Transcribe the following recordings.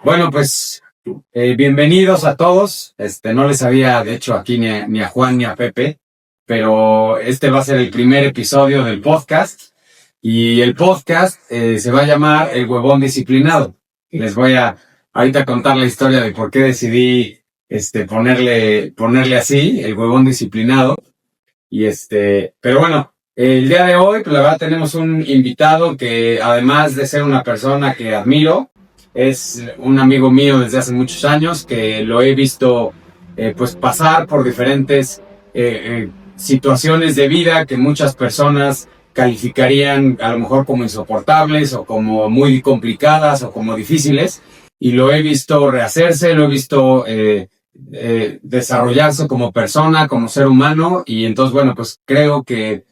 Bueno, pues bienvenidos a todos. No les había dicho aquí ni a Juan ni a Pepe, pero este va a ser el primer episodio del podcast y el podcast se va a llamar El Huevón Disciplinado. Les voy a ahorita contar la historia de por qué decidí ponerle así, El Huevón Disciplinado. Pero bueno, el día de hoy, pues la verdad tenemos un invitado que además de ser una persona que admiro, es un amigo mío desde hace muchos años que lo he visto pues pasar por diferentes situaciones de vida que muchas personas calificarían a lo mejor como insoportables o como muy complicadas o como difíciles, y lo he visto rehacerse, lo he visto desarrollarse como persona, como ser humano. Y entonces, bueno, pues creo que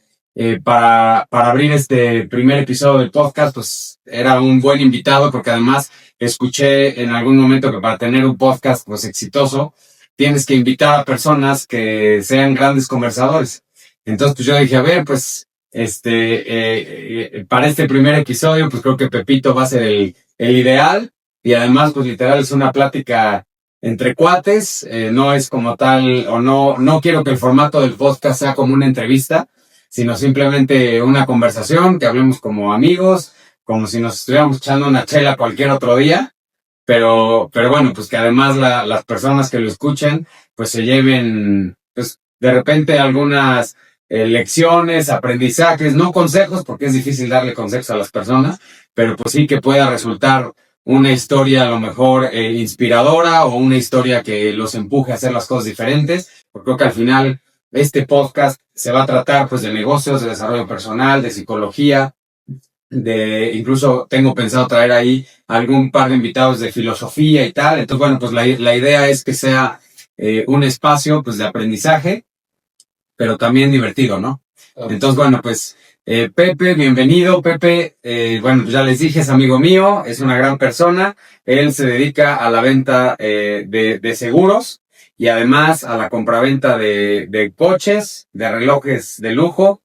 para abrir este primer episodio del podcast, pues era un buen invitado, porque además escuché en algún momento que para tener un podcast pues exitoso, tienes que invitar a personas que sean grandes conversadores. Entonces, pues yo dije, a ver, pues para este primer episodio, pues creo que Pepito va a ser el ideal. Y además, pues literal es una plática entre cuates, no es como tal, o no quiero que el formato del podcast sea como una entrevista, sino simplemente una conversación, que hablemos como amigos, como si nos estuviéramos echando una chela cualquier otro día, pero bueno, pues que además las personas que lo escuchen, pues se lleven, pues de repente algunas lecciones, aprendizajes, no consejos, porque es difícil darle consejos a las personas, pero pues sí que pueda resultar una historia a lo mejor inspiradora, o una historia que los empuje a hacer las cosas diferentes, porque creo que al final este podcast se va a tratar pues de negocios, de desarrollo personal, de psicología, incluso tengo pensado traer ahí algún par de invitados de filosofía y tal. Entonces, bueno, pues la idea es que sea un espacio pues de aprendizaje, pero también divertido, ¿no? Entonces, bueno, pues Pepe, bienvenido. Pepe, bueno, pues ya les dije, es amigo mío, es una gran persona. Él se dedica a la venta de seguros, y además a la compraventa de coches, de relojes de lujo.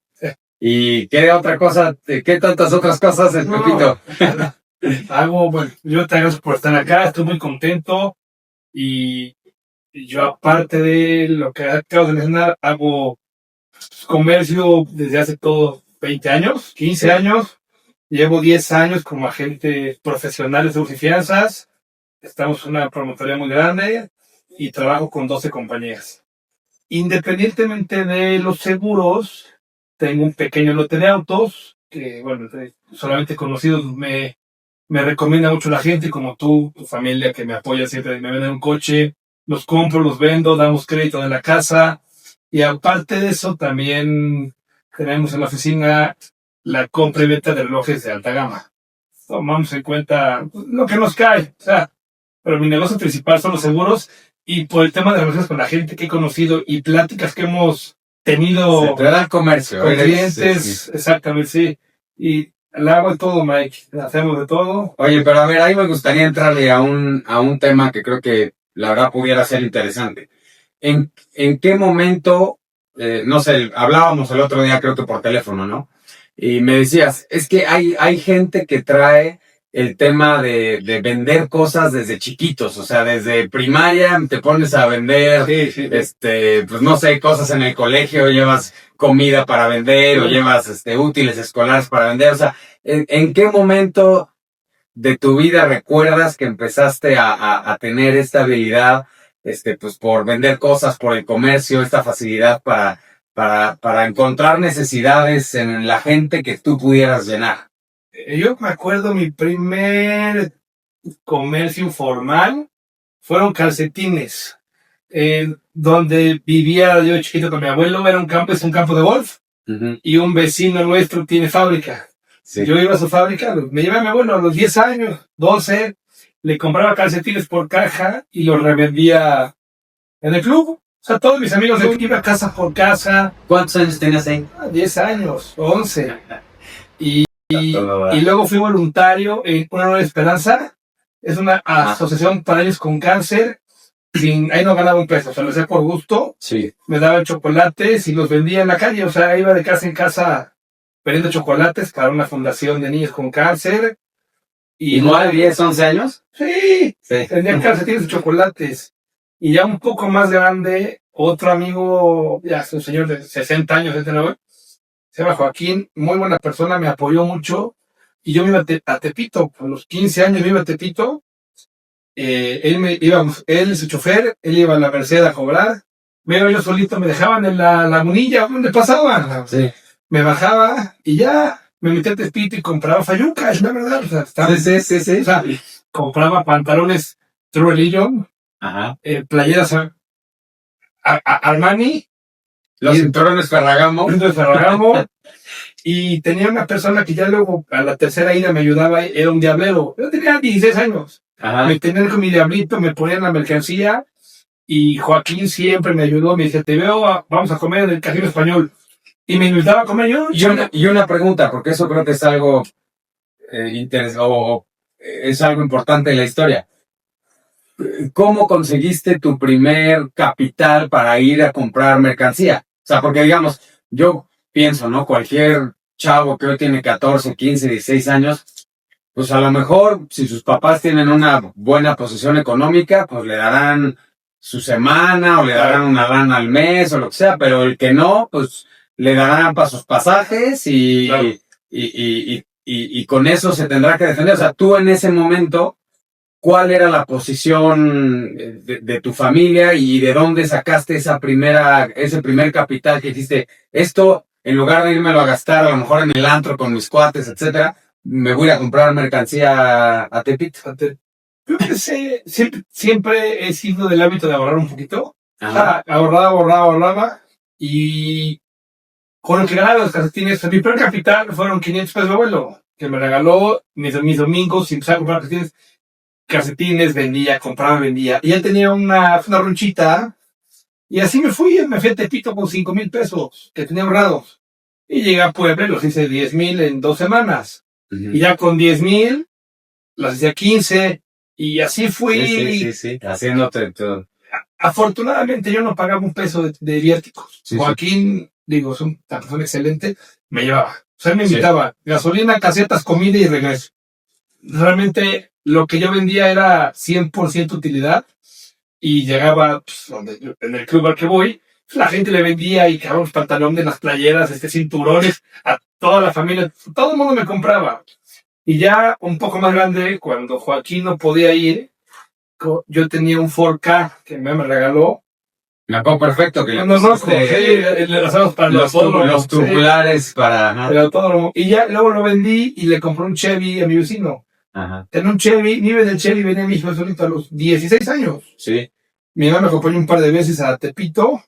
¿Y qué otra cosa, qué tantas otras cosas haces, Pepito? Bueno, yo te agradezco por estar acá, estoy muy contento y yo, aparte de lo que acabo de mencionar, hago comercio desde hace todo 20 años, 15 años. Llevo 10 años como agente profesional de seguros y fianzas. Estamos en una promotoría muy grande y trabajo con 12 compañías. Independientemente de los seguros, tengo un pequeño lote de autos que, bueno, solamente conocidos me recomienda mucho la gente, como tú, tu familia, que me apoya siempre, me venden un coche, los compro, los vendo, damos crédito de la casa. Y aparte de eso, también tenemos en la oficina la compra y venta de relojes de alta gama. Tomamos en cuenta lo que nos cae, o sea, pero mi negocio principal son los seguros, y por el tema de relaciones con la gente que he conocido y pláticas que hemos tenido. Se te da el comercio. Con clientes, sí. Exactamente, sí. Y le hago de todo, Mike. Hacemos de todo. Oye, pero a ver, ahí me gustaría entrarle a un tema que creo que la verdad pudiera ser interesante. ¿En qué momento, no sé, hablábamos el otro día, creo que por teléfono, ¿no? Y me decías, es que hay gente que trae el tema de vender cosas desde chiquitos, o sea, desde primaria te pones a vender, Sí. pues no sé, cosas en el colegio, llevas comida para vender, o llevas útiles escolares para vender. O sea, ¿en qué momento de tu vida recuerdas que empezaste a tener esta habilidad, pues por vender cosas, por el comercio, esta facilidad para encontrar necesidades en la gente que tú pudieras llenar? Yo me acuerdo, mi primer comercio formal fueron calcetines. Donde vivía yo chiquito con mi abuelo, es un campo de golf, y un vecino nuestro tiene fábrica. Sí. Yo iba a su fábrica, me llevaba a mi abuelo a los 10 años, 12, le compraba calcetines por caja y los revendía en el club. O sea, todos mis amigos de iba casa por casa. ¿Cuántos años tenías ahí? 10 años, 11. Y luego fui voluntario en Una Nueva Esperanza. Es una asociación para niños con cáncer. Ahí no ganaba un peso, o sea, lo hacía por gusto. Sí. Me daban chocolates y los vendía en la calle. O sea, iba de casa en casa vendiendo chocolates para una fundación de niños con cáncer. Y ¿Igual 10, 11 años? Sí, Sí. tenía calcetines de chocolates. Y ya un poco más grande, otro amigo, ya es un señor de 60 años, 69, se llama Joaquín, muy buena persona, me apoyó mucho. Y yo me iba a Tepito, a los 15 años me iba a Tepito. Él es su chofer, él iba a la Merced a cobrar. Me iba yo solito, me dejaban en la lagunilla donde pasaban. Sí. Me bajaba y ya me metí a Tepito y compraba fayuca, es la verdad. O sea, Sí. o sea, compraba pantalones True Religion, Ajá. playeras Armani, Los cinturones Ferragamo. de Ferragamo, y tenía una persona que ya luego a la tercera ida me ayudaba, era un diablero. Yo tenía 16 años. Ajá. Me tenían con mi diablito, me ponían la mercancía, y Joaquín siempre me ayudó, me dice, te veo, vamos a comer en el Casino Español. Y me invitaba a comer yo. Y una pregunta, porque eso creo que es algo es algo importante en la historia. ¿Cómo conseguiste tu primer capital para ir a comprar mercancía? O sea, porque digamos, yo pienso, ¿no? Cualquier chavo que hoy tiene 14, 15, 16 años, pues a lo mejor si sus papás tienen una buena posición económica, pues le darán su semana o le darán una lana al mes o lo que sea, pero el que no, pues le darán para sus pasajes Claro. y con eso se tendrá que defender. O sea, tú en ese momento, ¿cuál era la posición de tu familia y de dónde sacaste ese primer capital que dijiste, esto, en lugar de irmelo a gastar a lo mejor en el antro con mis cuates, etcétera, me voy a comprar mercancía a Tepito? Yo pensé, siempre he sido del hábito de ahorrar un poquito. Ajá. Ahorraba. Y con lo que ganaba los calcetines, mi primer capital fueron 500 pesos de abuelo, que me regaló mis domingos, sin empezar a comprar calcetines, vendía, compraba, vendía. Y él tenía una ronchita, y así me fui a Tepito con 5,000 pesos que tenía ahorrados. Y llegué a Puebla y los hice 10,000 en 2 semanas. Y ya con 10,000, las hacía 15, y así fui. Sí. Haciéndote todo. Afortunadamente yo no pagaba un peso de viáticos. Sí, Joaquín, digo, es una persona excelente, me llevaba. O sea, él me invitaba. Gasolina, casetas, comida y regreso. Realmente lo que yo vendía era 100% utilidad, y llegaba pues, en el club al que voy, la gente le vendía y cabrón, pantalones, las playeras, cinturones, a toda la familia, todo el mundo me compraba. Y ya un poco más grande, cuando Joaquín no podía ir, yo tenía un 4K que me regaló. Me acuerdo perfecto que Los rojos, le hacemos para los tubulares para... el autódromo. Y ya luego lo vendí y le compré un Chevy a mi vecino. Ajá. Tenía un Chevy, vive del Chevy, venía mi hijo solito a los 16 años. Sí. Mi mamá me acompañó un par de veces a Tepito.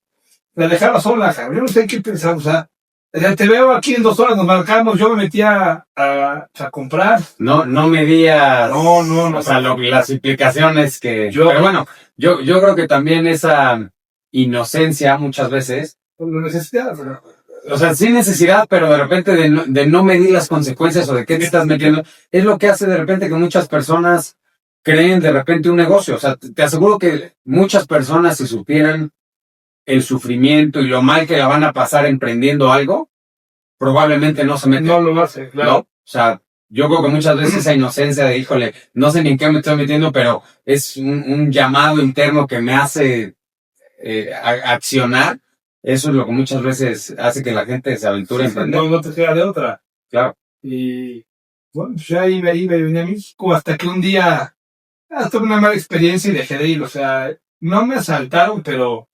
La dejaba sola, cabrón. Yo no sé qué pensaba, o sea, te veo aquí en 2 horas, nos marcamos, yo me metía a comprar. No medías. No. O sea, las implicaciones que. Yo- Pero bueno, yo creo que también esa inocencia muchas veces. Por necesidad, pero O sea, sin necesidad, pero de repente de no medir las consecuencias o de qué te estás metiendo, es lo que hace de repente que muchas personas creen de repente un negocio. O sea, te aseguro que muchas personas, si supieran el sufrimiento y lo mal que la van a pasar emprendiendo algo, probablemente no se meten. no lo hace, claro. ¿No? O sea, yo creo que muchas veces esa inocencia de, híjole, no sé ni en qué me estoy metiendo, pero es un llamado interno que me hace accionar. Eso es lo que muchas veces hace que la gente se aventure a emprender. No te queda de otra. Claro. Y bueno, pues ya iba y venía a México hasta que un día tuve una mala experiencia y dejé de ir. O sea, no me asaltaron, pero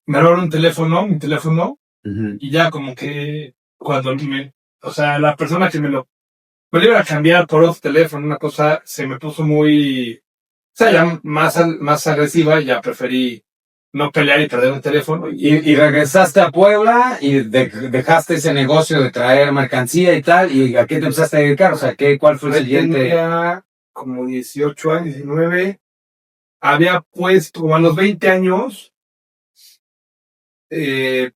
me robaron mi teléfono, Uh-huh. y ya como que cuando o sea, la persona que me lo iba a cambiar por otro teléfono, una cosa, se me puso muy, o sea, ya más agresiva, y ya preferí no pelear y perder un teléfono. Y regresaste a Puebla y dejaste ese negocio de traer mercancía y tal, ¿y a qué te empezaste a dedicar? O sea, ¿cuál fue el siguiente? Tenía como 18 años, 19. Había puesto, como a los 20 años,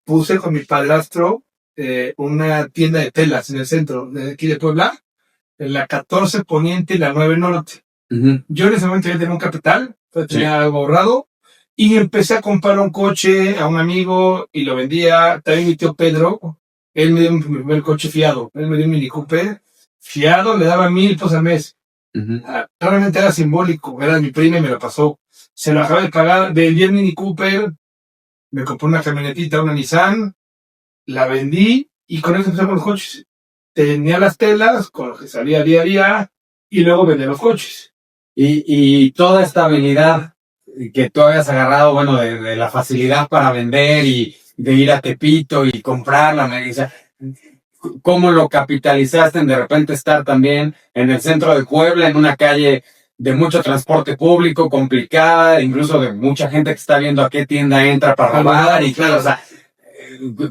puse con mi padrastro una tienda de telas en el centro de aquí de Puebla, en la 14 Poniente y la 9 Norte. Uh-huh. Yo en ese momento ya tenía un capital, tenía algo ahorrado, y empecé a comprar un coche a un amigo y lo vendía. También mi tío Pedro, él me dio mi primer coche fiado, él me dio un Mini Cooper fiado, le daba 1,000 pesos al mes. Realmente era simbólico, era mi prima y me lo pasó. Se lo acabé de pagar, vendí el Mini Cooper, me compré una camionetita, una Nissan, la vendí y con eso empecé con los coches. Tenía las telas con lo que salía día a día y luego vendía los coches. Y toda esta habilidad que tú habías agarrado, bueno, de la facilidad para vender y de ir a Tepito y comprarla, o sea, ¿cómo lo capitalizaste en de repente estar también en el centro de Puebla, en una calle de mucho transporte público, complicada, incluso de mucha gente que está viendo a qué tienda entra para robar? Y claro, o sea,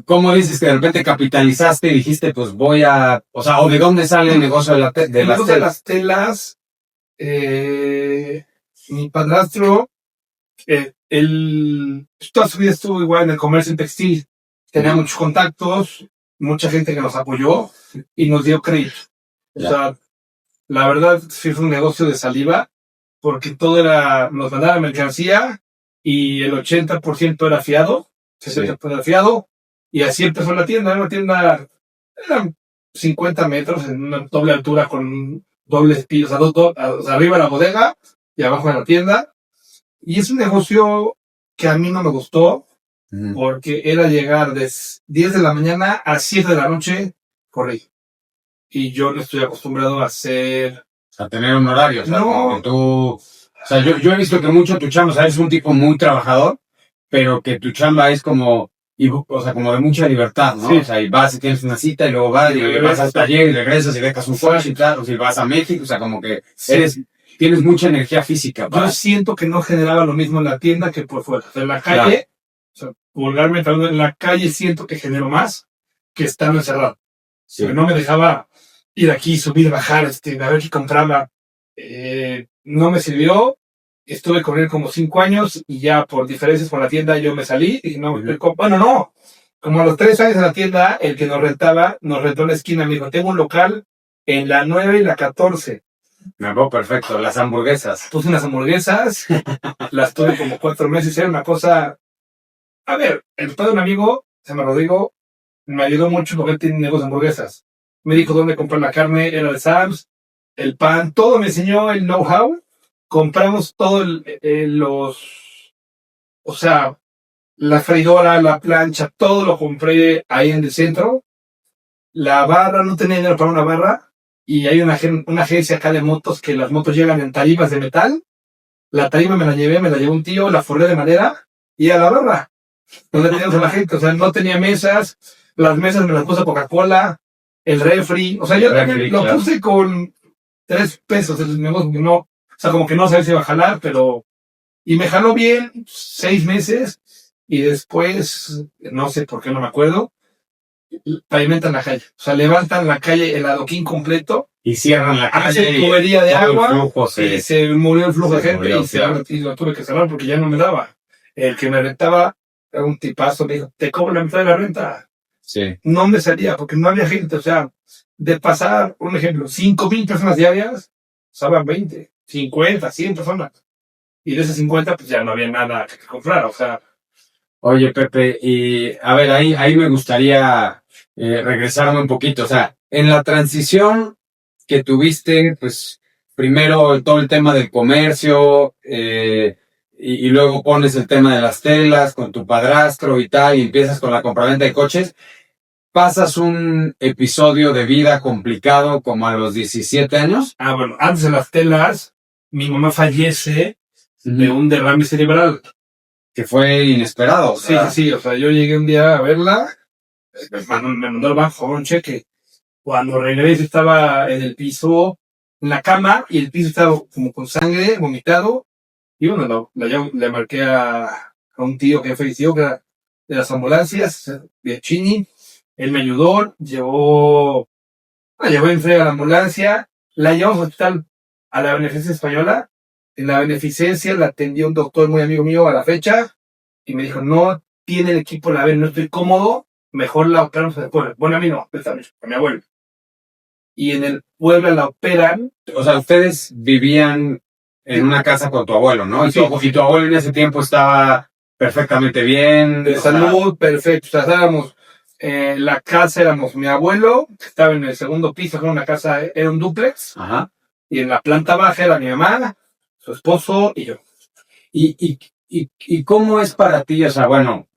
¿cómo dices que de repente capitalizaste y dijiste, pues voy a, o sea, o de dónde sale el negocio de, de las telas? Mi padrastro, él toda su vida estuvo igual en el comercio textil. Tenía muchos contactos, mucha gente que nos apoyó y nos dio crédito. O sea, la verdad sí fue un negocio de saliva, porque todo era, nos mandaba mercancía y el 80% era fiado, 60% era fiado, y así empezó la tienda. Era una tienda, eran 50 metros en una doble altura con dobles pisos, o sea, arriba la bodega y abajo en la tienda. Y es un negocio que a mí no me gustó, porque era llegar de 10 de la mañana a 7 de la noche corrido. Y yo no estoy acostumbrado a hacer... A tener un horario, o sea, no. O sea, yo he visto que mucho tu chamba, o sea, eres un tipo muy trabajador, pero que tu chamba es como, o sea, como de mucha libertad, ¿no? Sí. O sea, y vas y tienes una cita y luego vas y vas al taller y regresas y dejas un coche y tal, o si vas a México, o sea, como que tienes mucha energía física. Yo siento que no generaba lo mismo en la tienda que por fuera. O sea, en la calle, o sea, vulgarmente hablando, en la calle siento que genero más que estando encerrado. Sí. Porque no me dejaba ir aquí, subir, bajar, a ver qué compraba. No me sirvió. Estuve con él como 5 años y ya por diferencias con la tienda yo me salí y no, bueno, no. Como a los 3 años en la tienda, el que nos rentó la esquina, me dijo, tengo un local en la 9 y la 14. Me acuerdo perfecto, las hamburguesas. Puse unas hamburguesas, las tuve como 4 meses, era una cosa... A ver, el padre de un amigo, se llama Rodrigo, me ayudó mucho porque él tiene negocio de hamburguesas. Me dijo dónde comprar la carne, era de Sam's, el pan, todo me enseñó el know-how. Compramos todo o sea, la freidora, la plancha, todo lo compré ahí en el centro. La barra, no tenía dinero para una barra. Y hay una agencia acá de motos que las motos llegan en tarimas de metal. La tarima me la llevó un tío, la forré de madera y a la barra. Donde teníamos a la gente, o sea, no tenía mesas, las mesas me las puse Coca-Cola, el refri, o sea, yo también lo puse con 3 pesos el negocio, no, o sea, como que no sabía si iba a jalar, pero, y me jaló bien 6 meses, y después, no sé por qué, no me acuerdo, pavimentan la calle, o sea, levantan la calle, el adoquín completo, y cierran la calle, hacen tubería de agua, flujo, y se murió el flujo de gente, y lo tuve que cerrar porque ya no me daba. El que me rentaba era un tipazo, me dijo, te cobro la mitad de la renta. Sí. No me salía porque no había gente, o sea, de pasar, un ejemplo, 5,000 personas diarias, pasaban 20, 50, 100 personas. Y de esas 50, pues ya no había nada que comprar, o sea. Oye, Pepe, y a ver, ahí me gustaría regresarme un poquito, o sea, en la transición que tuviste, pues, primero todo el tema del comercio, y luego pones el tema de las telas con tu padrastro y tal, y empiezas con la compraventa de coches, pasas un episodio de vida complicado como a los 17 años. Bueno, antes de las telas, mi mamá fallece de un derrame cerebral. Que fue inesperado. O sea. Sí, o sea, yo llegué un día a verla, me mandó al banco un cheque. Cuando regresé estaba en el piso, en la cama, y el piso estaba como con sangre, vomitado. Y bueno, le marqué a un tío que falleció, que era de las ambulancias, de Chini. Él me ayudó, llevó en frega a la ambulancia, la llevamos al hospital a la Beneficencia Española. En la Beneficencia la atendió un doctor muy amigo mío a la fecha, y me dijo, no tiene el equipo la no estoy cómodo, mejor la operamos después. Bueno, a mí no, a mi abuelo. Y en el pueblo la operan. O sea, ustedes vivían en una casa con tu abuelo, ¿no? Sí. Y tu abuelo en ese tiempo estaba perfectamente bien. De salud, perfecto. O sea, estábamos, la casa éramos mi abuelo, que estaba en el segundo piso, era una casa, era un dúplex. Ajá. Y en la planta baja era mi mamá, su esposo y yo. ¿Y cómo es para ti? O sea, bueno,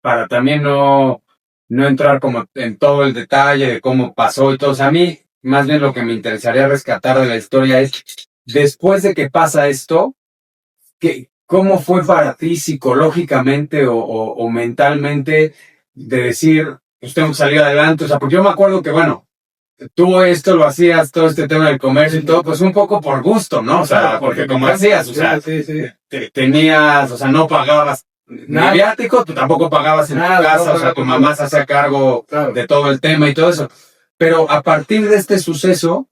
para también no entrar como en todo el detalle de cómo pasó y todo. O sea, a mí, más bien lo que me interesaría rescatar de la historia es, después de que pasa esto, ¿cómo fue para ti psicológicamente o mentalmente de decir, pues tengo que salir adelante? O sea, porque yo me acuerdo que, bueno, tú esto lo hacías, todo este tema del comercio y todo, pues un poco por gusto, ¿no? O sea, porque como hacías, o sea, tenías, o sea, no pagabas ni viático, tú tampoco pagabas en tu casa, o sea, tu mamá se hacía cargo de todo el tema y todo eso. Pero a partir de este suceso,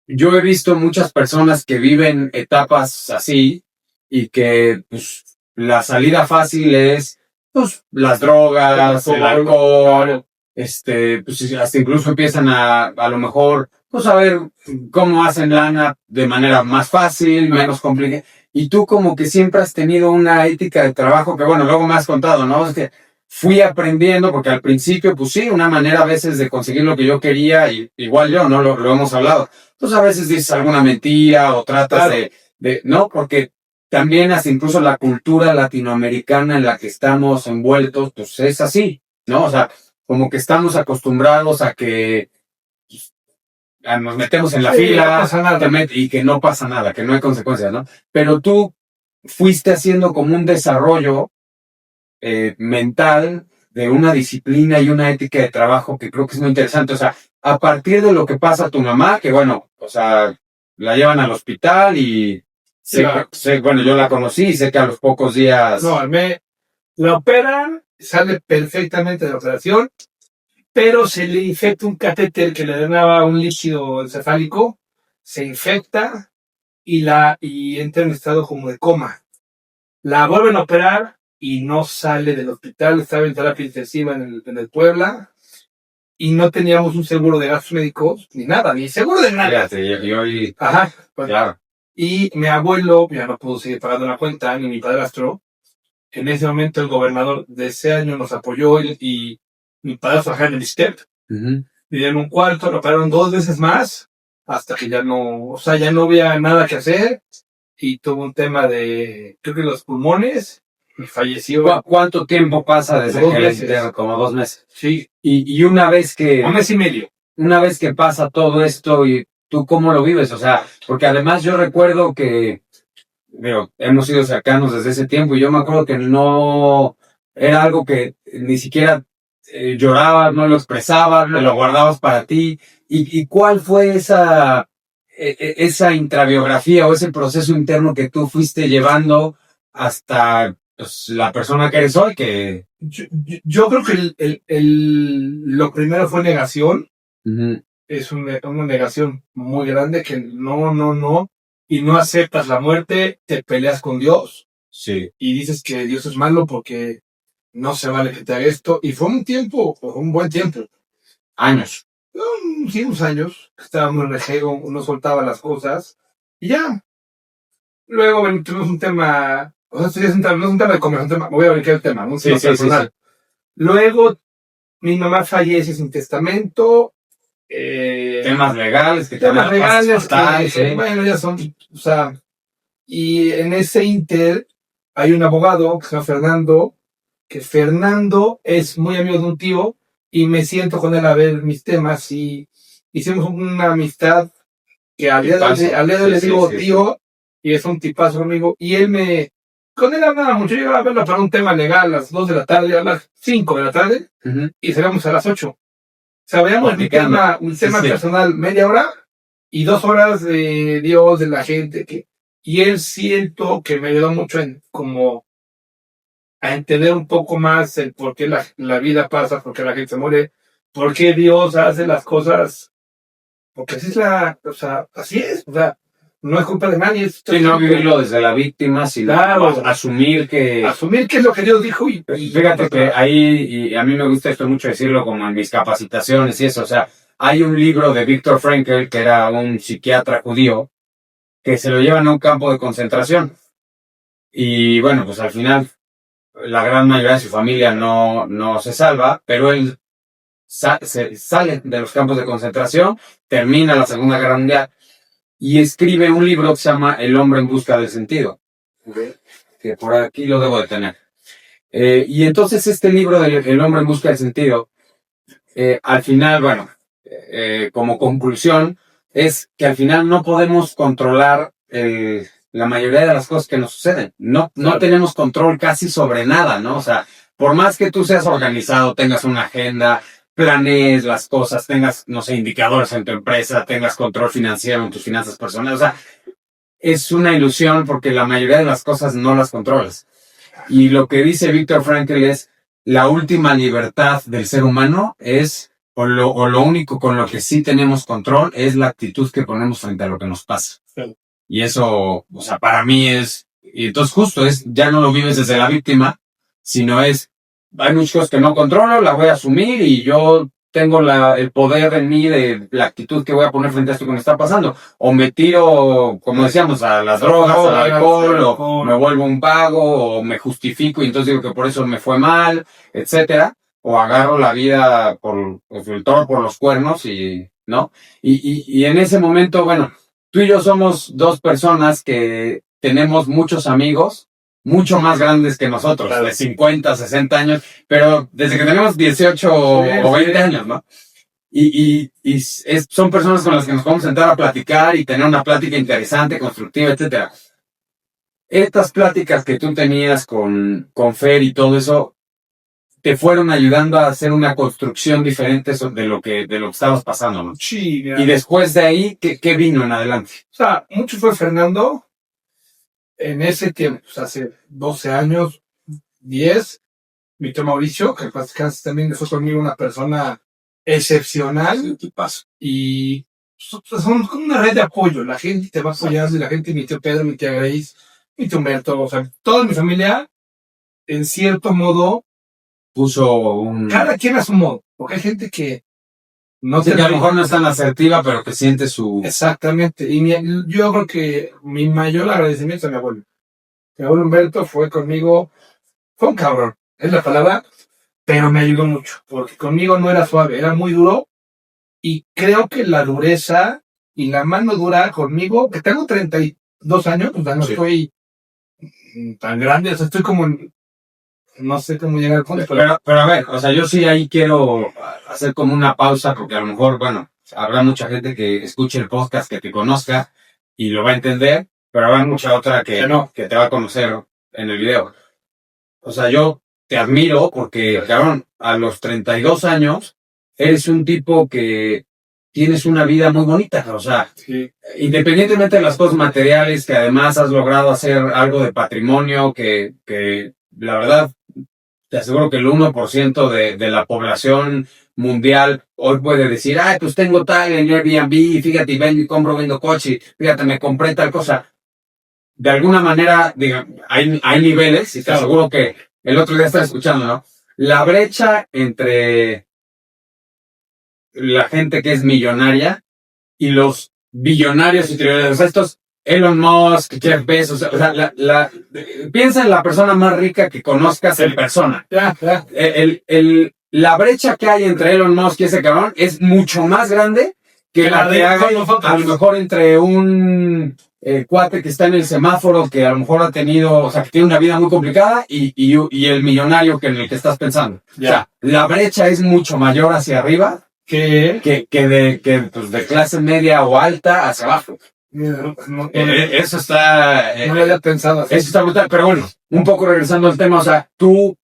yo he visto muchas personas que viven etapas así y que pues, la salida fácil es pues, las drogas, el alcohol, pues hasta incluso empiezan a lo mejor pues a ver cómo hacen lana de manera más fácil, menos complicada. Y tú como que siempre has tenido una ética de trabajo que bueno, luego me has contado, ¿no? Es que fui aprendiendo porque al principio pues sí, una manera a veces de conseguir lo que yo quería, y igual yo, ¿no? Lo hemos hablado, pues a veces dices alguna mentira o tratas no, porque también hasta incluso la cultura latinoamericana en la que estamos envueltos, pues es así, ¿no? O sea, como que estamos acostumbrados a que nos metemos en la fila, no pasa nada. y que no pasa nada, que no hay consecuencias, ¿no? Pero tú fuiste haciendo como un desarrollo mental de una disciplina y una ética de trabajo que creo que es muy interesante. O sea, a partir de lo que pasa a tu mamá, que bueno, o sea, la llevan al hospital y bueno, yo la conocí y sé que a los pocos días... No, la operan, sale perfectamente de la operación, pero se le infecta un catéter que le drenaba un líquido encefálico, se infecta y entra en estado como de coma. La vuelven a operar y no sale del hospital, estaba en terapia intensiva en el Puebla y no teníamos un seguro de gastos médicos, ni nada, ni seguro de nada. Fíjate, yo Ajá, pues, claro. y mi abuelo ya no pudo seguir pagando la cuenta, ni mi padrastro. En ese momento el gobernador de ese año nos apoyó y mi padrastro trabajaba en el ISSSTE. Vivía en un cuarto, lo operaron 2 veces más, hasta que ya no, o sea, ya no había nada que hacer y tuvo un tema de, creo que los pulmones, y falleció. ¿Cuánto tiempo pasa desde 2 que meses. como 2 meses? Sí. Y una vez que... 1 mes y medio. Una vez que pasa todo esto, y tú cómo lo vives, o sea, porque además yo recuerdo que, digo, hemos sido cercanos desde ese tiempo y yo me acuerdo que no era algo que ni siquiera llorabas, no lo expresabas, lo guardabas para ti. ¿Y cuál fue esa intrabiografía o ese proceso interno que tú fuiste llevando hasta pues, la persona que eres hoy? Que Yo creo que lo primero fue negación. Es una negación muy grande que no, y no aceptas la muerte, te peleas con Dios. Sí. Y dices que Dios es malo porque no se vale que te haga esto. Y fue un buen tiempo. Años. Sí, unos años. Estábamos en rejego, uno soltaba las cosas. Y ya. Luego tuvimos un tema, o sea, no es un tema de comer, es un tema, me voy a brincar el tema, un tema personal. Luego, mi mamá fallece sin testamento. Temas legales que temas legales sí. bueno, ya son, o sea, y en ese inter hay un abogado que se llama Fernando, que Fernando es muy amigo de un tío y me siento con él a ver mis temas y hicimos una amistad que al día de hoy le digo tío y es un tipazo conmigo y con él hablaba mucho, yo iba a verlo para un tema legal a las 2 de la tarde, a las 5 de la tarde y salíamos a las 8. O sea, veíamos un tema personal media hora y 2 horas de Dios, de la gente. Y él siento que me ayudó mucho en como a entender un poco más el por qué la vida pasa, por qué la gente se muere, por qué Dios hace las cosas, porque así o sea, así es, o sea, no es culpa de nadie. Sí, no vivirlo desde la víctima, sino asumir que es lo que Dios dijo y fíjate que ahí, y a mí me gusta esto mucho decirlo como en mis capacitaciones y eso, o sea, hay un libro de Viktor Frankl, que era un psiquiatra judío, que se lo llevan a un campo de concentración. Y bueno, pues al final, la gran mayoría de su familia no se salva, pero él se sale de los campos de concentración, termina la Segunda Guerra Mundial y escribe un libro que se llama El hombre en busca del sentido, que por aquí lo debo de tener. Y entonces este libro de El hombre en busca del sentido, al final, bueno, como conclusión, es que al final no podemos controlar la mayoría de las cosas que nos suceden. No tenemos control casi sobre nada, ¿no? O sea, por más que tú seas organizado, tengas una agenda, planees las cosas, tengas, no sé, indicadores en tu empresa, tengas control financiero en tus finanzas personales, o sea, es una ilusión porque la mayoría de las cosas no las controlas. Y lo que dice Viktor Frankl es, la última libertad del ser humano es, o lo único con lo que sí tenemos control, es la actitud que ponemos frente a lo que nos pasa. Sí. Y eso, o sea, para mí es, y entonces justo es, ya no lo vives desde la víctima, sino es, hay muchas cosas que no controlo, las voy a asumir y yo tengo el poder en mí de la actitud que voy a poner frente a esto que me está pasando. O me tiro, como decíamos, a las drogas, al alcohol, o me vuelvo un vago, o me justifico y entonces digo que por eso me fue mal, etcétera. O agarro la vida por el toro por los cuernos y, ¿no? Y en ese momento, bueno, tú y yo somos dos personas que tenemos muchos amigos, mucho más grandes que nosotros, claro, de 50, 60 años, pero desde que tenemos 18 o 20 años, ¿no? Son personas con las que nos podemos sentar a platicar y tener una plática interesante, constructiva, etcétera. Estas pláticas que tú tenías con Fer y todo eso, te fueron ayudando a hacer una construcción diferente de lo que estabas pasando, ¿no? Sí, mira. Y después de ahí, ¿qué vino en adelante? O sea, mucho fue Fernando. En ese tiempo, pues hace 12 años, 10, mi tío Mauricio, que también fue conmigo una persona excepcional. Y son como una red de apoyo. La gente te va apoyando, y la gente, mi tío Pedro, mi tía Grace, mi tío Humberto, o sea, toda mi familia, en cierto modo, puso cada quien a su modo. Porque hay gente que no sí, que a lo mejor no es tan asertiva, pero que siente su... Exactamente. Y yo creo que mi mayor agradecimiento a mi abuelo. Mi abuelo Humberto fue conmigo, fue un cabrón, es la palabra, pero me ayudó mucho, porque conmigo no era suave, era muy duro. Y creo que la dureza y la mano dura conmigo, que tengo 32 años, o sea, no estoy tan grande, o sea, estoy como no sé cómo llegar al punto. Pero a ver, o sea, yo sí ahí quiero hacer como una pausa, porque a lo mejor, bueno, habrá mucha gente que escuche el podcast, que te conozca y lo va a entender, pero habrá mucha otra que te va a conocer en el video. O sea, yo te admiro porque, cabrón, a los 32 años, eres un tipo que tienes una vida muy bonita, o sea, sí, independientemente de las cosas materiales, que además has logrado hacer algo de patrimonio, que la verdad, te aseguro que el 1% de la población mundial hoy puede decir, ay, pues tengo tal en Airbnb, fíjate, vendo coche, fíjate, me compré tal cosa. De alguna manera, diga, hay niveles, y te aseguro que el otro día estaba escuchando, ¿no? La brecha entre la gente que es millonaria y los billonarios y trillonarios, o sea, estos Elon Musk, Jeff Bezos, o sea, piensa en la persona más rica que conozcas en persona. La brecha que hay entre Elon Musk y ese cabrón es mucho más grande que la que hay a lo mejor entre un cuate que está en el semáforo, que a lo mejor ha tenido, o sea, que tiene una vida muy complicada, y el millonario en el que estás pensando. Yeah. O sea, la brecha es mucho mayor hacia arriba que de clase media o alta hacia abajo. Eso está... no lo había pensado así. Eso está brutal, pero bueno, un poco regresando al tema, o sea, tú,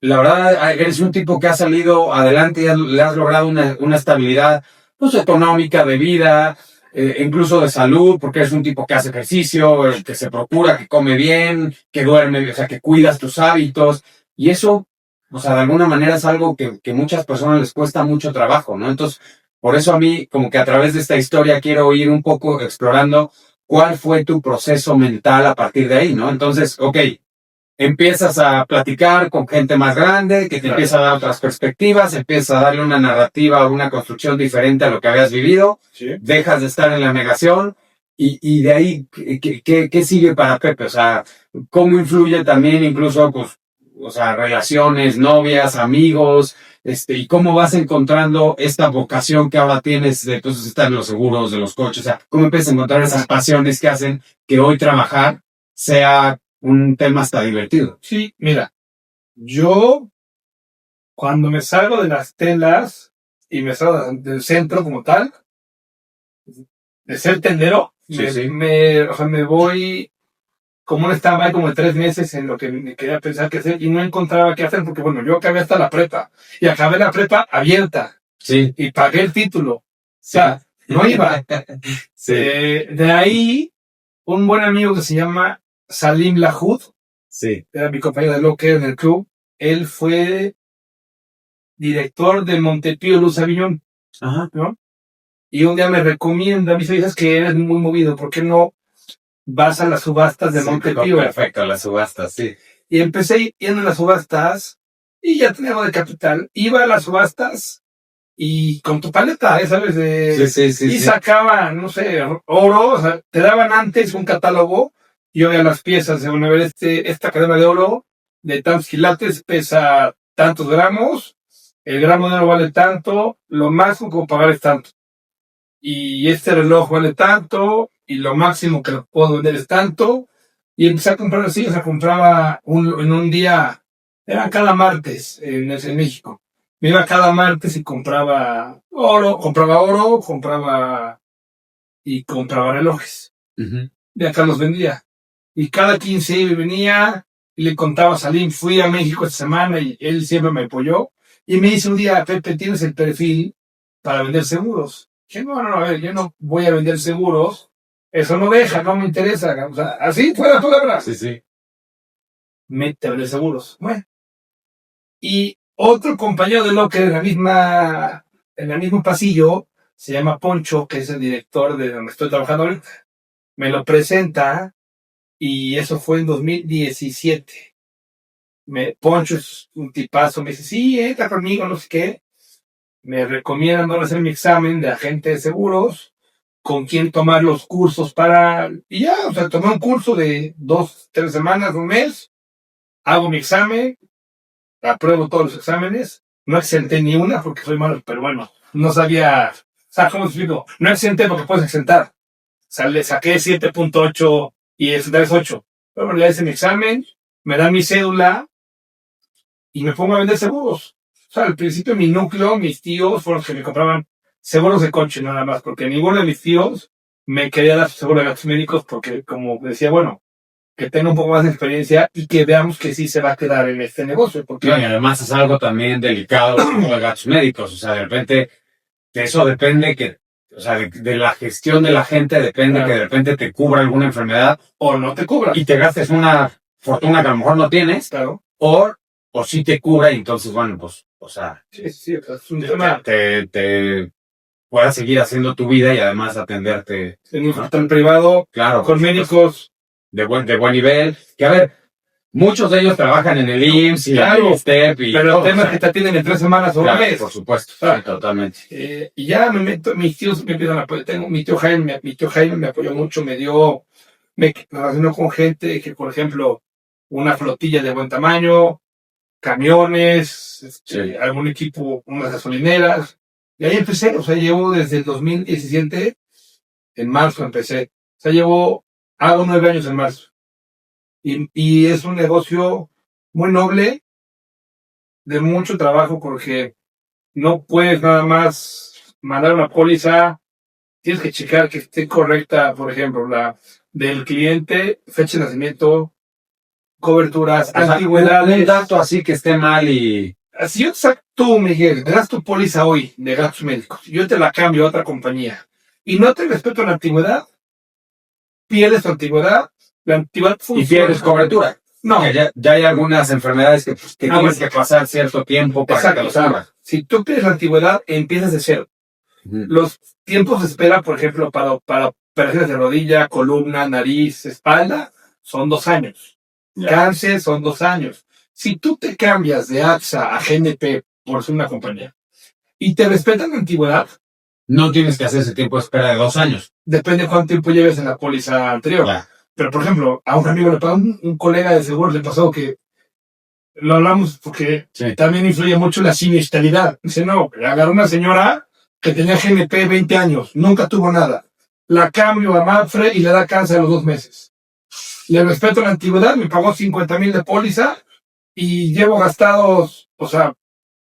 la verdad, eres un tipo que ha salido adelante y le has logrado una estabilidad, pues, económica, de vida, incluso de salud, porque eres un tipo que hace ejercicio, que se procura, que come bien, que duerme, o sea, que cuidas tus hábitos, y eso, o sea, de alguna manera es algo que muchas personas les cuesta mucho trabajo, ¿no? Entonces, por eso a mí, como que a través de esta historia quiero ir un poco explorando cuál fue tu proceso mental a partir de ahí, ¿no? Entonces, empiezas a platicar con gente más grande, que te empieza a dar otras perspectivas, empiezas a darle una narrativa o una construcción diferente a lo que habías vivido, sí, dejas de estar en la negación, y de ahí, ¿qué sigue para Pepe? O sea, ¿cómo influye también incluso, pues, o sea, relaciones, novias, amigos, y cómo vas encontrando esta vocación que ahora tienes de entonces estar en los seguros, de los coches, o sea, cómo empiezas a encontrar esas pasiones que hacen que hoy trabajar sea un tema hasta divertido. Sí, mira, yo cuando me salgo de las telas y me salgo del centro como tal, de ser tendero, Sí. me voy como un stand-by como de 3 meses en lo que me quería pensar qué hacer y no encontraba qué hacer porque, bueno, yo acabé hasta la prepa y acabé la prepa abierta Sí. y pagué el título. O sea, no iba. Sí. De ahí, un buen amigo que se llama Salim Lahoud, Sí. era mi compañero de locker en el club, él fue director de Montepío Luz Aviñón, Ajá. ¿no? Y un día me recomienda, me dice, dices que eres muy movido, ¿por qué no vas a las subastas de Montepío? Perfecto, las subastas, sí. Y empecé yendo a las subastas y ya tenía algo de capital. Iba a las subastas y con tu paleta, ¿sabes? Y sacaban, no sé, oro, o sea, te daban antes un catálogo y yo veía las piezas de, bueno, a ver, esta cadena de oro de tantos quilates pesa tantos gramos, el gramo de oro vale tanto, lo máximo que puedo pagar es tanto. Y este reloj vale tanto, y lo máximo que lo puedo vender es tanto. Y empecé a comprar así, o sea, compraba en un día, era cada martes en México. Me iba cada martes y compraba y compraba relojes. Uh-huh. De acá los vendía. Y cada 15 venía y le contaba a Salim, fui a México esta semana y él siempre me apoyó. Y me dice un día, Pepe, ¿tienes el perfil para vender seguros? Dije, no, a ver, yo no voy a vender seguros. Eso no deja, no me interesa. O sea, así fue la palabra. Sí. Mete a vender seguros. Bueno. Y otro compañero de locker en el mismo pasillo, se llama Poncho, que es el director de donde estoy trabajando ahorita. Me lo presenta y eso fue en 2017. Poncho es un tipazo, me dice, sí, entra conmigo, no sé qué. Me recomiendan no hacer mi examen de agente de seguros, con quién tomar los cursos y ya, o sea, tomé un curso de 2, 3 semanas, un mes, hago mi examen, apruebo todos los exámenes, no exenté ni una porque soy malo, pero bueno, no sabía, o sea, ¿cómo te explico? No exenté porque puedes exentar. O sea, le saqué 7.8 y exentar es 8. Pero bueno, ya hice mi examen, me dan mi cédula y me pongo a vender seguros. O sea, al principio mi núcleo, mis tíos fueron los que me compraban seguros de coche nada más, porque ninguno de mis tíos me quería dar seguro de gastos médicos porque, como decía, bueno, que tenga un poco más de experiencia y que veamos que sí se va a quedar en este negocio. Porque y además es algo también delicado como de gastos médicos. O sea, de repente, de eso depende o sea, de la gestión de la gente depende claro. Que de repente te cubra alguna enfermedad o no te cubra. Y te gastes una fortuna que a lo mejor no tienes. Claro. O sí te cubra y entonces, bueno, pues, o sea, sí, es un tema. Te puedas seguir haciendo tu vida y además atenderte. En un hospital privado, claro, con médicos de buen nivel. Que a ver, muchos de ellos trabajan en el IMSS y claro, el STEP. Pero el tema es que te atienden en 3 semanas o un mes. Por supuesto, sí, totalmente. Y ya me meto, mis tíos me empiezan a apoyar. Tengo mi tío Jaime me apoyó mucho, me relacionó con gente que, por ejemplo, una flotilla de buen tamaño, camiones, algún equipo, unas gasolineras. Y ahí empecé, o sea, llevo desde el 2017, en marzo empecé. O sea, hago 9 años en marzo. Y es un negocio muy noble, de mucho trabajo, porque no puedes nada más mandar una póliza, tienes que checar que esté correcta, por ejemplo, la del cliente, fecha de nacimiento, coberturas, antigüedades. Un dato así que esté mal y... Si yo tú, Miguel, me das tu póliza hoy de gastos médicos, yo te la cambio a otra compañía, y no te respeto la antigüedad, pierdes tu antigüedad, la antigüedad funciona. Y pierdes cobertura. No. Ya hay algunas enfermedades que tienes que pasar cierto tiempo para que lo salgas. Si tú pierdes la antigüedad, empiezas de cero. Uh-huh. Los tiempos de espera, por ejemplo, para operaciones de rodilla, columna, nariz, espalda, son 2 años. Yeah. Cáncer son 2 años. Si tú te cambias de AXA a GNP por ser una compañía y te respetan la antigüedad, no tienes que hacer ese tiempo de espera de 2 años. Depende de cuánto tiempo lleves en la póliza anterior. Yeah. Pero, por ejemplo, a un amigo le pasó, un colega de seguros le pasó que lo hablamos porque Sí. también influye mucho la siniestralidad. Dice, no, agarró una señora que tenía GNP 20 años, nunca tuvo nada. La cambio a Mapfre y le da cáncer a los 2 meses. Le respeto la antigüedad, me pagó 50,000 de póliza y llevo gastados, o sea,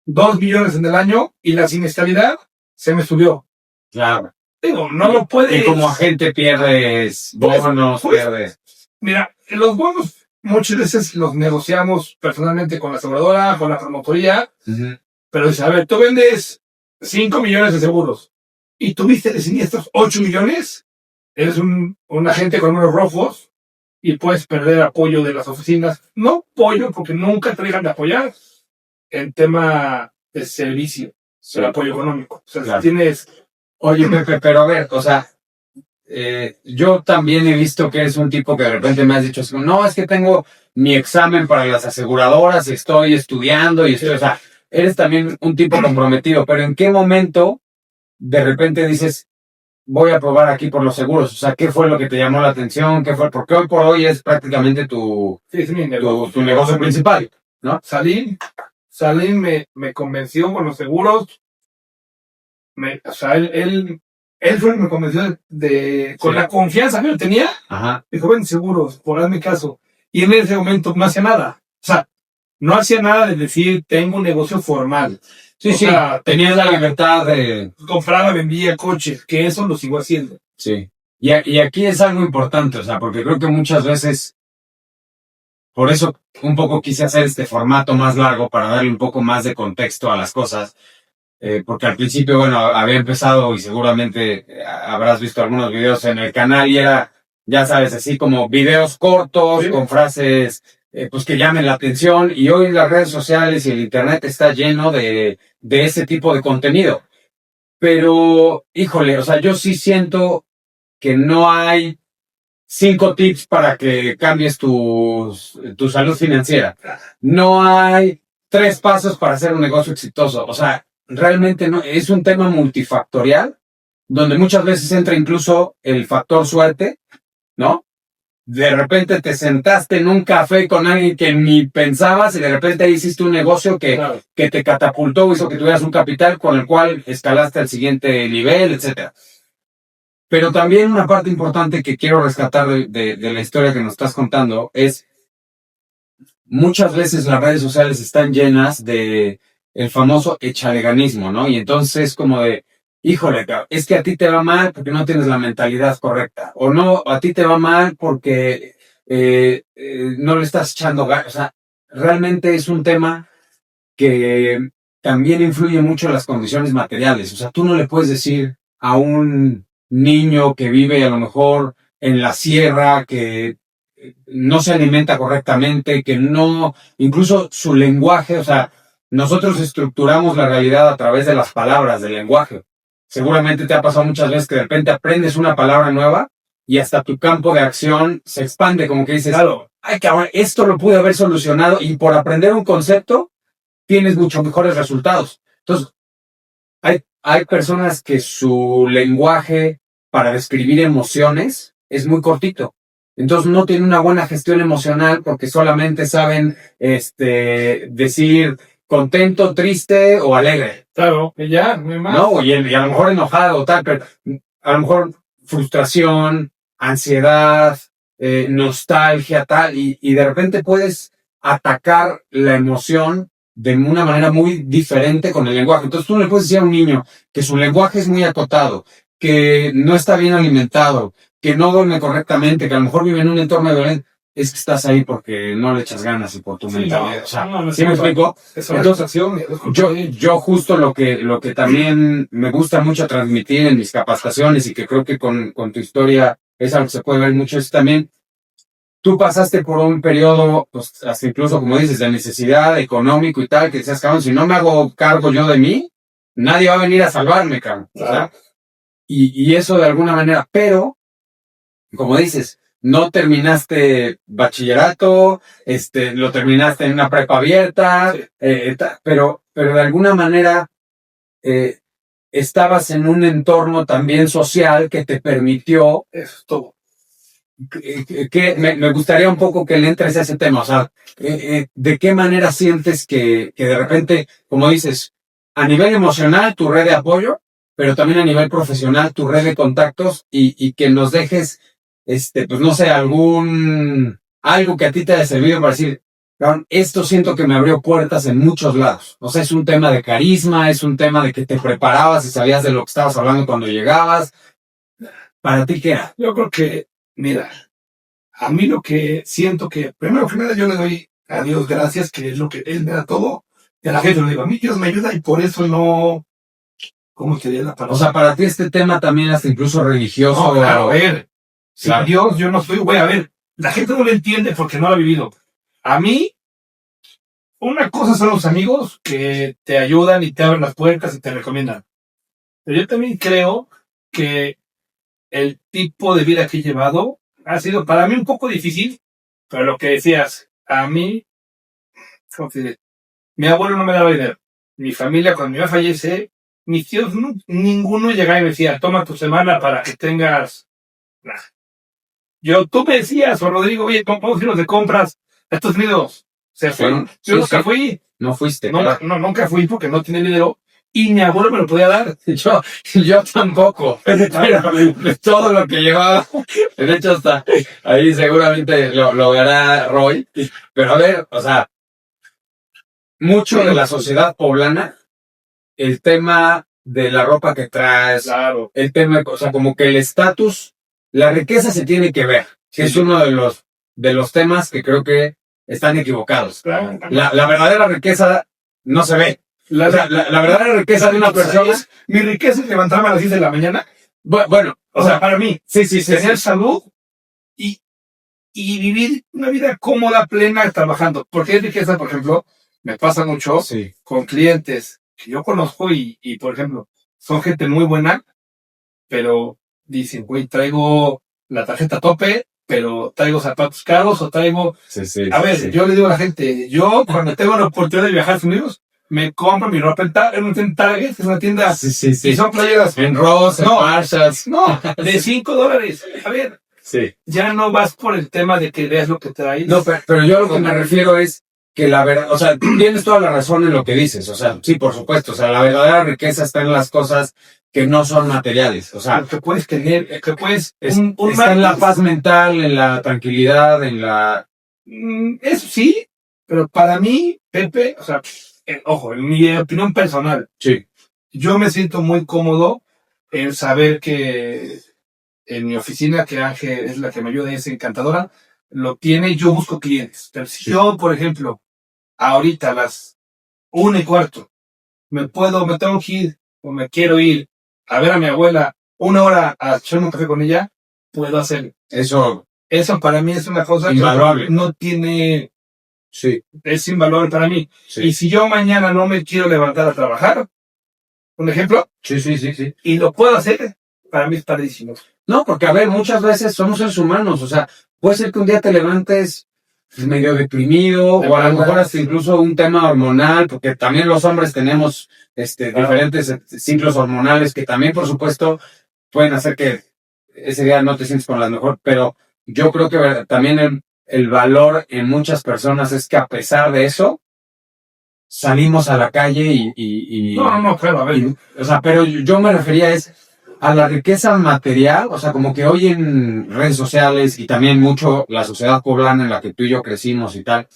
2 millones en el año y la siniestralidad se me subió. Claro. Digo, no lo puedes. Y como agente pierdes bonos, Pues, pierdes. mira, los bonos muchas veces los negociamos personalmente con la aseguradora, con la promotoría, Ujú. pero dice, a ver, tú vendes 5 millones de seguros y tuviste de siniestros 8 millones, eres un agente con números rojos y puedes perder apoyo de las oficinas. No apoyo, porque nunca te dejan de apoyar en tema de servicio, Sí. el apoyo económico. O sea, Claro. si tienes... Oye, Pepe, pero a ver, o sea, yo también he visto que eres un tipo que de repente me has dicho, así como, no, es que tengo mi examen para las aseguradoras, estoy estudiando y estoy, o sea, eres también un tipo comprometido, pero ¿en qué momento de repente dices, voy a probar aquí por los seguros? O sea, ¿qué fue lo que te llamó la atención? ¿Qué fue? Porque hoy por hoy es prácticamente tu Sí, es mi negocio. tu negocio principal, ¿no? Salim me convenció con los seguros. O sea, él fue el que me convenció con Sí. la confianza que yo tenía. Ajá. Dijo, ven, seguros, por hazme caso. Y en ese momento no hacía nada. O sea, no hacía nada de decir, tengo un negocio formal. Sí, O sí, sea, tenías la libertad de... compraba, vendía coches, que eso lo sigo haciendo. Sí. Y aquí es algo importante, o sea, porque creo que muchas veces, por eso un poco quise hacer este formato más largo para darle un poco más de contexto a las cosas, porque al principio, bueno, había empezado y seguramente habrás visto algunos videos en el canal y era, ya sabes, así como videos cortos, Sí. con frases, pues que llamen la atención, y hoy las redes sociales y el internet está lleno de ese tipo de contenido. Pero, híjole, o sea, yo sí siento que no hay 5 tips para que cambies tu salud financiera. No hay 3 pasos para hacer un negocio exitoso. O sea, realmente no, es un tema multifactorial, donde muchas veces entra incluso el factor suerte, ¿no? De repente te sentaste en un café con alguien que ni pensabas y de repente hiciste un negocio Claro. que te catapultó, hizo que tuvieras un capital con el cual escalaste al siguiente nivel, etcétera. Pero también una parte importante que quiero rescatar de la historia que nos estás contando es, muchas veces las redes sociales están llenas de el famoso echaleganismo, ¿no? Y entonces como de, híjole, es que a ti te va mal porque no tienes la mentalidad correcta, o no, a ti te va mal porque no le estás echando ganas. O sea, realmente es un tema que también influye mucho en las condiciones materiales. O sea, tú no le puedes decir a un niño que vive a lo mejor en la sierra, que no se alimenta correctamente, que no, incluso su lenguaje, o sea, nosotros estructuramos la realidad a través de las palabras, del lenguaje. Seguramente te ha pasado muchas veces que de repente aprendes una palabra nueva y hasta tu campo de acción se expande, como que dices, Claro. ay, cabrón, esto lo pude haber solucionado, y por aprender un concepto tienes mucho mejores resultados. Entonces, hay personas que su lenguaje para describir emociones es muy cortito. Entonces no tienen una buena gestión emocional porque solamente saben decir contento, triste o alegre. Claro, que ya, no hay más. No, y a lo mejor enojado o tal, pero a lo mejor frustración, ansiedad, nostalgia, tal, y de repente puedes atacar la emoción de una manera muy diferente con el lenguaje. Entonces tú le puedes decir a un niño que su lenguaje es muy acotado, que no está bien alimentado, que no duerme correctamente, que a lo mejor vive en un entorno violento. Es que estás ahí porque no le echas ganas y por tu mentalidad. O sea, ¿sí me explico? Entonces, yo justo lo que también me gusta mucho transmitir en mis capacitaciones, y que creo que con tu historia es algo que se puede ver mucho, es también, tú pasaste por un periodo, pues, hasta incluso, como dices, de necesidad económico y tal, que decías, cabrón, si no me hago cargo yo de mí, nadie va a venir a salvarme, cabrón. O sea, y eso de alguna manera, pero, como dices, no terminaste bachillerato, lo terminaste en una prepa abierta, pero de alguna manera eh, estabas en un entorno también social que te permitió Eso es todo. Me gustaría un poco que le entres a ese tema, o sea, ¿de qué manera sientes que de repente, como dices, a nivel emocional tu red de apoyo, pero también a nivel profesional tu red de contactos y que nos dejes, pues no sé, algo que a ti te haya servido para decir, cabrón, esto siento que me abrió puertas en muchos lados. O sea, es un tema de carisma, es un tema de que te preparabas y sabías de lo que estabas hablando cuando llegabas. ¿Para ti qué era? Yo creo que, mira, a mí lo que siento que, primero que nada, yo le doy a Dios gracias, que es lo que Él me da todo, y a la gente le digo, a mí Dios me ayuda y por eso no, ¿cómo sería la palabra? O sea, para ti este tema también es incluso religioso. No, claro, a ver, Claro. Dios, yo no soy, güey, a ver, la gente no lo entiende porque no lo ha vivido. A mí, una cosa son los amigos que te ayudan y te abren las puertas y te recomiendan. Pero yo también creo que el tipo de vida que he llevado ha sido para mí un poco difícil, pero lo que decías, a mí, ¿cómo te diré? Mi abuelo no me daba dinero. Mi familia, cuando mi mamá fallece, mis tíos, ninguno llegaba y me decía, toma tu semana para que tengas... Nah. Tú me decías, o Rodrigo, oye, vamos a irnos de compras a Estados Unidos. Se fueron. Yo nunca fui. No fuiste. No, nunca fui porque no tenía dinero. Y mi abuelo me lo podía dar. Yo tampoco. Pero todo lo que llevaba, de hecho hasta ahí seguramente lo verá Roy. Pero a ver, o sea, mucho de la sociedad poblana, el tema de la ropa que traes, Claro. el tema, o sea, como que el estatus, la riqueza se tiene que ver, que es uno de los temas que creo que están equivocados. Claro. La verdadera riqueza no se ve. La verdadera riqueza de una persona... Mi riqueza es levantarme a las 10 de la mañana. Bueno, O sea, para mí, sí, tener salud y vivir una vida cómoda, plena, trabajando. Porque es riqueza, por ejemplo, me pasa mucho con clientes que yo conozco y, por ejemplo, son gente muy buena, pero dicen, güey, traigo la tarjeta a tope, pero traigo zapatos caros o traigo... A ver, yo le digo a la gente, yo cuando tengo la oportunidad de viajar a Estados Unidos, me compro mi ropa en un Target, que es una tienda, y son playeras. En Ross, en Marshalls. No, de $5. A ver, ya no vas por el tema de que veas lo que traes. No, pero yo a lo que me refiero es que la verdad, o sea, tienes toda la razón en lo que dices, o sea, sí, por supuesto, o sea, la verdadera riqueza está en las cosas que no son materiales, o sea, lo que puedes tener, que puedes... está en la paz mental, en la tranquilidad, en la... Eso sí, pero para mí, Pepe, o sea, ojo, en mi opinión personal, yo me siento muy cómodo en saber que en mi oficina, que Ángel es la que me ayuda y es encantadora, lo tiene, yo busco clientes. Pero si yo, por ejemplo, ahorita a las 1:15, me tengo que ir, o me quiero ir a ver a mi abuela 1 hora a echarme un café con ella, puedo hacer. Eso para mí es una cosa invaluable. Que no tiene... es invaluable para mí. Y si yo mañana no me quiero levantar a trabajar, un ejemplo, y lo puedo hacer, para mí es padrísimo. No, porque a ver, muchas veces somos seres humanos, o sea, puede ser que un día te levantes medio deprimido, o a lo mejor hasta incluso un tema hormonal, porque también los hombres tenemos diferentes ciclos hormonales que también, por supuesto, pueden hacer que ese día no te sientes con la mejor, pero yo creo que también el valor en muchas personas es que a pesar de eso, salimos a la calle y No, claro, a ver. o sea, pero yo me refería a la riqueza material, o sea, como que hoy en redes sociales y también mucho la sociedad poblana en la que tú y yo crecimos y tal,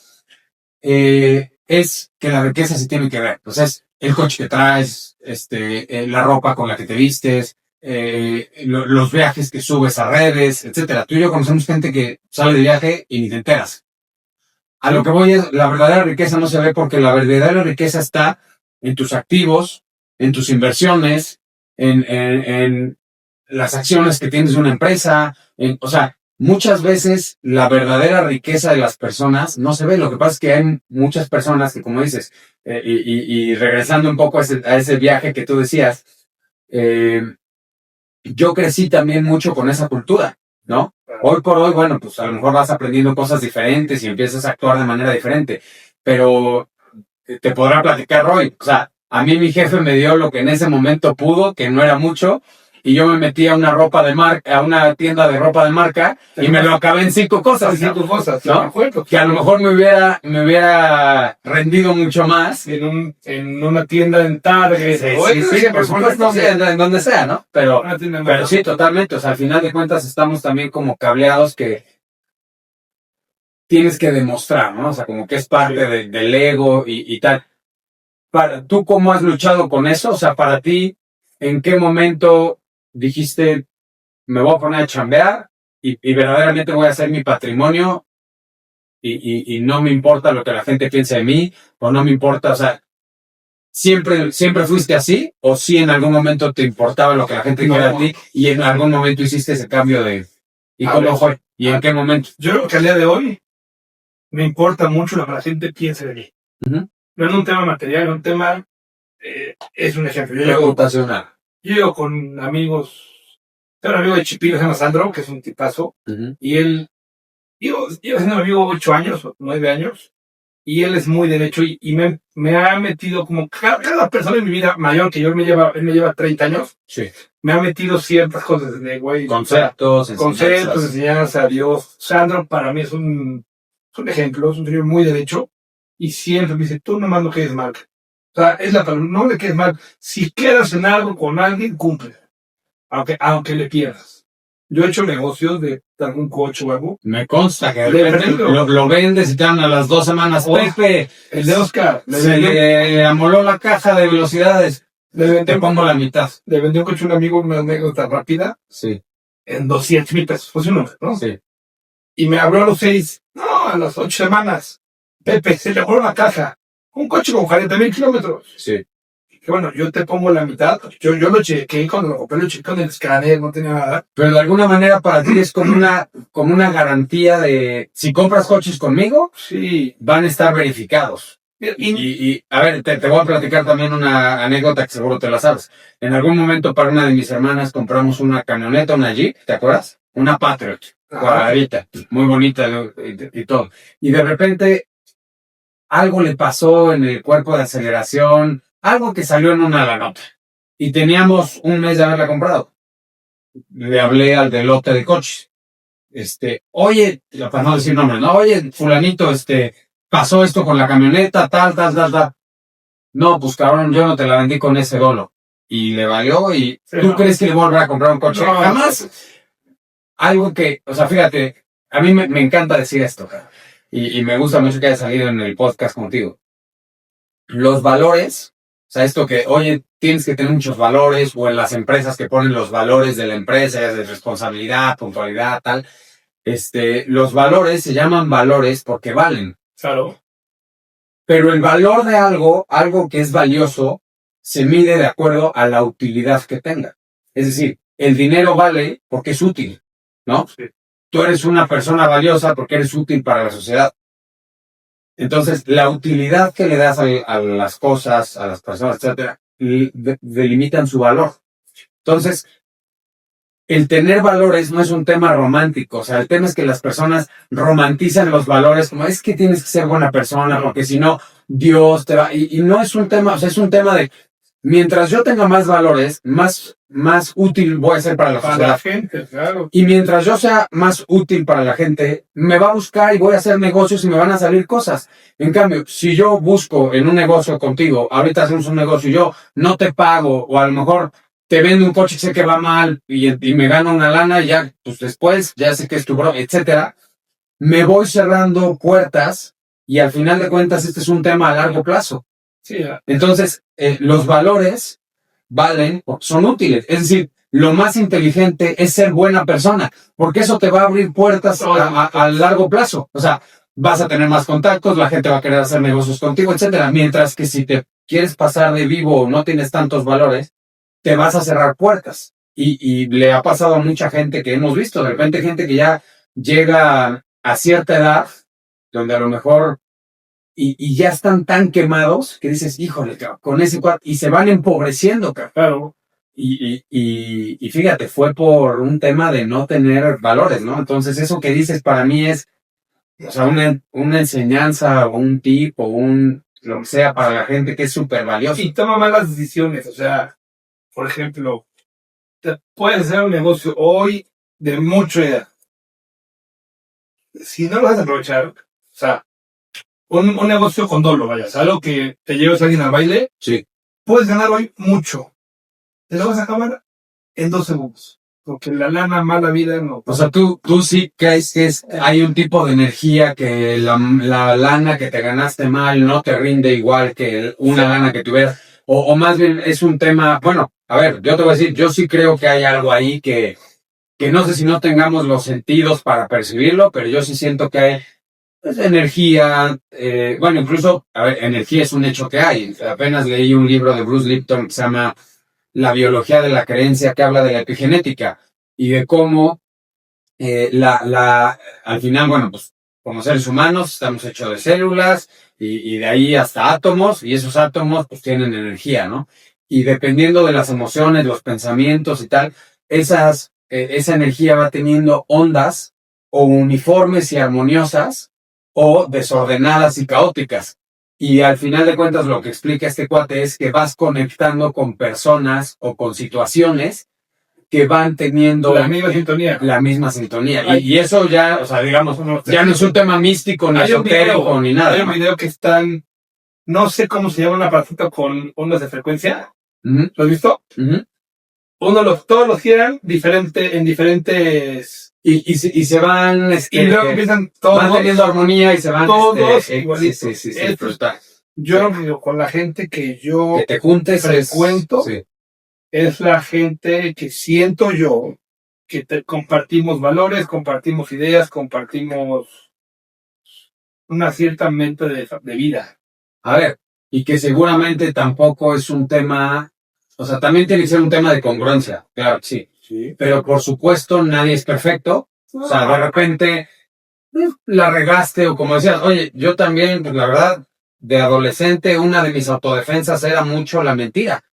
es que la riqueza se tiene que ver. O sea, es el coche que traes, la ropa con la que te vistes, los viajes que subes a redes, etcétera. Tú y yo conocemos gente que sale de viaje y ni te enteras. A lo que voy es, la verdadera riqueza no se ve porque la verdadera riqueza está en tus activos, en tus inversiones, en las acciones que tienes de una empresa, o sea, muchas veces la verdadera riqueza de las personas no se ve. Lo que pasa es que hay muchas personas que, como dices, y regresando un poco a ese viaje que tú decías, yo crecí también mucho con esa cultura, ¿no? Hoy por hoy, bueno, pues a lo mejor vas aprendiendo cosas diferentes y empiezas a actuar de manera diferente, pero te podrá platicar Roy, o sea, a mí mi jefe me dio lo que en ese momento pudo, que no era mucho, y yo me metí a una a una tienda de ropa de marca y me lo acabé en 5 cosas. 5 cosas, ¿no? Que a lo mejor me hubiera rendido mucho más. En una tienda en Target. Sí, por supuesto, en donde sea, ¿no? Pero sí, totalmente. O sea, al final de cuentas estamos también como cableados que tienes que demostrar, ¿no? O sea, como que es parte del ego y tal. ¿Tú cómo has luchado con eso? O sea, para ti, ¿en qué momento dijiste, me voy a poner a chambear y verdaderamente voy a hacer mi patrimonio y no me importa lo que la gente piense de mí o no me importa, o sea, ¿siempre fuiste así o sí en algún momento te importaba lo que la gente dijera de ti y en algún momento hiciste ese cambio de... ¿Y cómo fue? ¿Y en qué momento? Yo creo que al día de hoy me importa mucho lo que la gente piense de mí. Uh-huh. No es un tema material, es un tema... es un ejemplo. Reputacional. Yo llego con amigos... Tengo un amigo de Chipilo, se llama Sandro, que es un tipazo. Uh-huh. Y él... Llevo siendo amigo 8 años, 9 años. Y él es muy derecho y me ha metido como cada persona en mi vida mayor que yo, él me lleva 30 años. Sí. Me ha metido ciertas cosas de güey. Conceptos, enseñanza, Dios. Sandro para mí es un ejemplo, es un señor muy derecho y siempre me dice, tú nomás no quedes mal. O sea, es la palabra, no le quedes mal. Si quedas en algo con alguien, cumple. Aunque le pierdas. Yo he hecho negocios de algún coche o algo. Me consta que lo vendes y te dan a las 2 semanas. Pepe, el de Oscar, le amoló la caja de velocidades. Te pongo la mitad. Le vendió un coche a un amigo, una anécdota rápida. Sí. En 200,000 pesos. Pues un número, ¿no? Sí. Y me habló a los 6. No, a las 8 semanas. Pepe, se le voló la caja. Un coche con 40,000 kilómetros. Sí. Que bueno, yo te pongo la mitad. Yo lo chequeé cuando lo compré, lo chequeé con el escáner, no tenía nada. Pero de alguna manera para ti es como una garantía de, si compras coches conmigo, sí, van a estar verificados. Y a ver, te voy a platicar también una anécdota que seguro te la sabes. En algún momento para una de mis hermanas compramos una camioneta, una Jeep, ¿te acuerdas? Una Patriot, cuadradita, muy bonita y todo. Y de repente algo le pasó en el cuerpo de aceleración, algo que salió en una la nota. Y teníamos un mes de haberla comprado. Le hablé al del lote de coches. Oye, para no decir nombres, no, oye, fulanito, pasó esto con la camioneta, tal. No, pues cabrón, yo no te la vendí con ese dolo. Y le valió y sí, ¿tú crees que le voy a volver a comprar un coche? No, jamás. Algo que, o sea, fíjate, a mí me encanta decir esto, y me gusta mucho que haya salido en el podcast contigo. Los valores, o sea, esto que, oye, tienes que tener muchos valores, o en las empresas que ponen los valores de la empresa, de responsabilidad, puntualidad, tal. Los valores se llaman valores porque valen. Claro. Pero el valor de algo que es valioso, se mide de acuerdo a la utilidad que tenga. Es decir, el dinero vale porque es útil, ¿no? Sí. Tú eres una persona valiosa porque eres útil para la sociedad. Entonces, la utilidad que le das a las cosas, a las personas, etcétera, delimitan su valor. Entonces, el tener valores no es un tema romántico. O sea, el tema es que las personas romantizan los valores como es que tienes que ser buena persona porque si no, Dios te va... Y no es un tema, o sea, es un tema de mientras yo tenga más valores, más útil voy a ser para la sociedad. La gente, claro. Y mientras yo sea más útil para la gente, me va a buscar y voy a hacer negocios y me van a salir cosas. En cambio, si yo busco en un negocio contigo, ahorita hacemos un negocio y yo no te pago, o a lo mejor te vendo un coche que sé que va mal y me gano una lana y ya, pues después ya sé que es tu bro, etcétera, me voy cerrando puertas y al final de cuentas este es un tema a largo plazo. Sí, entonces, los valores valen porque son útiles. Es decir, lo más inteligente es ser buena persona, porque eso te va a abrir puertas a largo plazo. O sea, vas a tener más contactos, la gente va a querer hacer negocios contigo, etcétera. Mientras que si te quieres pasar de vivo o no tienes tantos valores, te vas a cerrar puertas. Y le ha pasado a mucha gente que hemos visto. De repente gente que ya llega a cierta edad, donde a lo mejor... Y ya están tan quemados que dices, híjole, con ese cuarto, y se van empobreciendo, claro. Y fíjate, fue por un tema de no tener valores, ¿no? Entonces eso que dices para mí es, o sea, una enseñanza o un tip o lo que sea para la gente que es súper valioso. Y toma malas decisiones, o sea, por ejemplo, te puedes hacer un negocio hoy de mucha edad. Si no lo vas a aprovechar, o sea, un negocio con dolo, vaya, es algo que te lleves a alguien al baile, Sí. puedes ganar hoy mucho. Te lo vas a acabar en 2 segundos. Porque la lana, mala vida, no. O sea, tú sí crees que hay un tipo de energía que la lana que te ganaste mal no te rinde igual que una lana que tuvieras. O más bien es un tema, bueno, a ver, yo te voy a decir, yo sí creo que hay algo ahí que no sé si no tengamos los sentidos para percibirlo, pero yo sí siento que hay pues, energía, bueno, incluso, a ver, energía es un hecho que hay. Apenas leí un libro de Bruce Lipton que se llama La biología de la creencia, que habla de la epigenética y de cómo al final, bueno, pues como seres humanos estamos hechos de células y de ahí hasta átomos, y esos átomos pues tienen energía, ¿no? Y dependiendo de las emociones, los pensamientos y tal, esa energía va teniendo ondas o uniformes y armoniosas o desordenadas y caóticas. Y al final de cuentas lo que explica este cuate es que vas conectando con personas o con situaciones que van teniendo la misma sintonía. La misma sintonía. Y eso ya, o sea, digamos, ya no es un tema místico, ni esotérico, ni nada. Hay un video que están, no sé cómo se llama un aparatito con ondas de frecuencia. Uh-huh. ¿Lo has visto? Uh-huh. Todos los giran en diferentes... Y se van, y luego empiezan todos. Van teniendo armonía y se van, todos igualitos. Sí, pero está. Yo con la gente que yo que te juntes frecuento, es la gente que siento yo que compartimos valores, compartimos ideas, compartimos una cierta mente de vida. A ver, y que seguramente tampoco es un tema, o sea, también tiene que ser un tema de congruencia, claro, sí. Pero por supuesto nadie es perfecto, o sea, de repente la regaste o como decías, oye, yo también, pues la verdad, de adolescente una de mis autodefensas era mucho la mentira.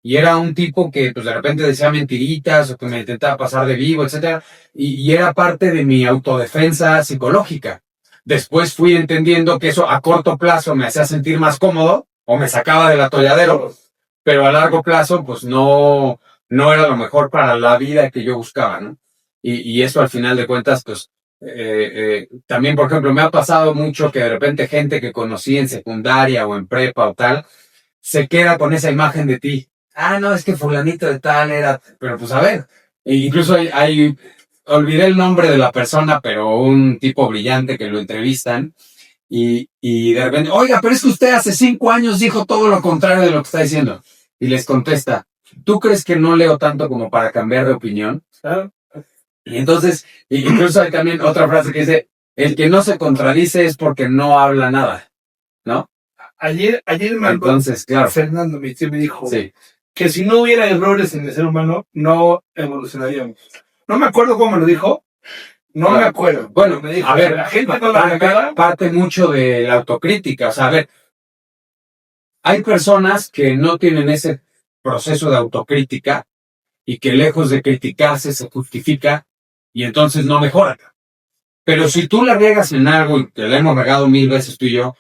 Y era un tipo que, pues, de repente decía mentiritas o que me intentaba pasar de vivo, etcétera. Y era parte de mi autodefensa psicológica. Después fui entendiendo que eso a corto plazo me hacía sentir más cómodo o me sacaba del atolladero, pero a largo plazo, pues, no era lo mejor para la vida que yo buscaba, ¿no? Y eso al final de cuentas, pues, también, por ejemplo, me ha pasado mucho que de repente gente que conocí en secundaria o en prepa o tal, se queda con esa imagen de ti. Ah, no, es que fulanito de tal era, pero pues a ver, incluso olvidé el nombre de la persona, pero un tipo brillante que lo entrevistan y de repente, oiga, pero es que usted hace 5 años dijo todo lo contrario de lo que está diciendo. Y les contesta, ¿tú crees que no leo tanto como para cambiar de opinión? Claro. Y entonces, incluso hay también otra frase que dice, el que no se contradice es porque no habla nada, ¿no? Ayer entonces, claro. Fernando mi tío me dijo, sí, que si no hubiera errores en el ser humano, no evolucionaríamos. No me acuerdo cómo me lo dijo. No me acuerdo. Bueno, me dijo, a ver, la gente no la parte mucho de la autocrítica. O sea, a ver, hay personas que no tienen ese proceso de autocrítica y que lejos de criticarse se justifica y entonces no mejoran. Pero si tú la riegas en algo y te la hemos regado 1000 veces tú y yo,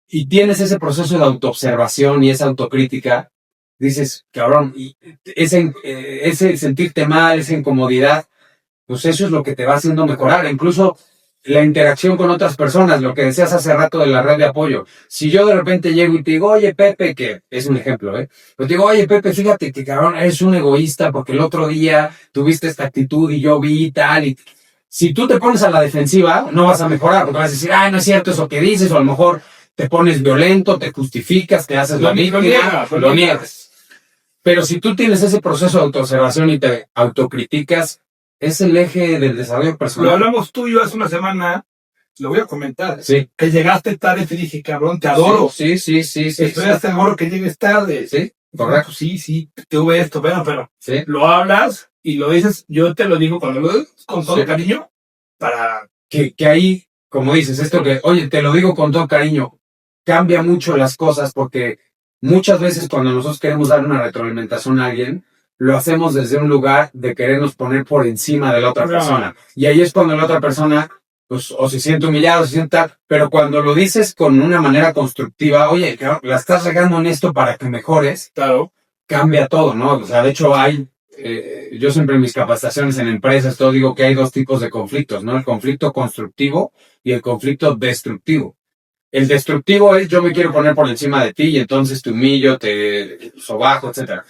y tienes ese proceso de autoobservación y esa autocrítica, dices, cabrón, y ese sentirte mal, esa incomodidad, pues eso es lo que te va haciendo mejorar. Incluso la interacción con otras personas, lo que decías hace rato de la red de apoyo. Si yo de repente llego y te digo, oye, Pepe, que es un ejemplo, pero te digo, oye, Pepe, fíjate que, cabrón, eres un egoísta porque el otro día tuviste esta actitud y yo vi tal y... Si tú te pones a la defensiva, no vas a mejorar, porque vas a decir, no es cierto eso que dices, o a lo mejor te pones violento, te justificas, te haces la víctima, lo niegas. Pero si tú tienes ese proceso de autoobservación y te autocriticas, es el eje del desarrollo personal. Lo hablamos tú y yo hace una semana, lo voy a comentar. Sí. Que llegaste tarde y te dije, cabrón, te adoro. Sí. Estoy seguro que llegues tarde. Sí, correcto. Sí, tuve esto, pero sí. Lo hablas y lo dices, yo te lo digo con todo cariño, para... Que ahí, como dices, esto que, oye, te lo digo con todo cariño, cambia mucho las cosas porque muchas veces cuando nosotros queremos dar una retroalimentación a alguien, lo hacemos desde un lugar de querernos poner por encima de la otra persona. Y ahí es cuando la otra persona, pues, o se siente humillado, se siente tal, pero cuando lo dices con una manera constructiva, oye, la estás regando en esto para que mejores, claro, cambia todo, ¿no? O sea, de hecho hay yo siempre en mis capacitaciones en empresas, todo digo que hay dos tipos de conflictos, ¿no? El conflicto constructivo y el conflicto destructivo. El destructivo es yo me quiero poner por encima de ti y entonces te humillo, te sobajo, etcétera.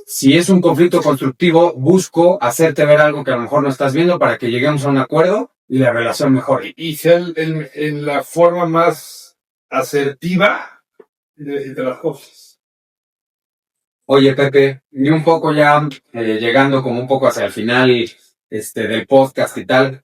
Si es un conflicto constructivo, busco hacerte ver algo que a lo mejor no estás viendo para que lleguemos a un acuerdo y la relación mejore. Y sea en la forma más asertiva de las cosas. Oye, Pepe, y un poco ya llegando como un poco hacia el final del podcast y tal.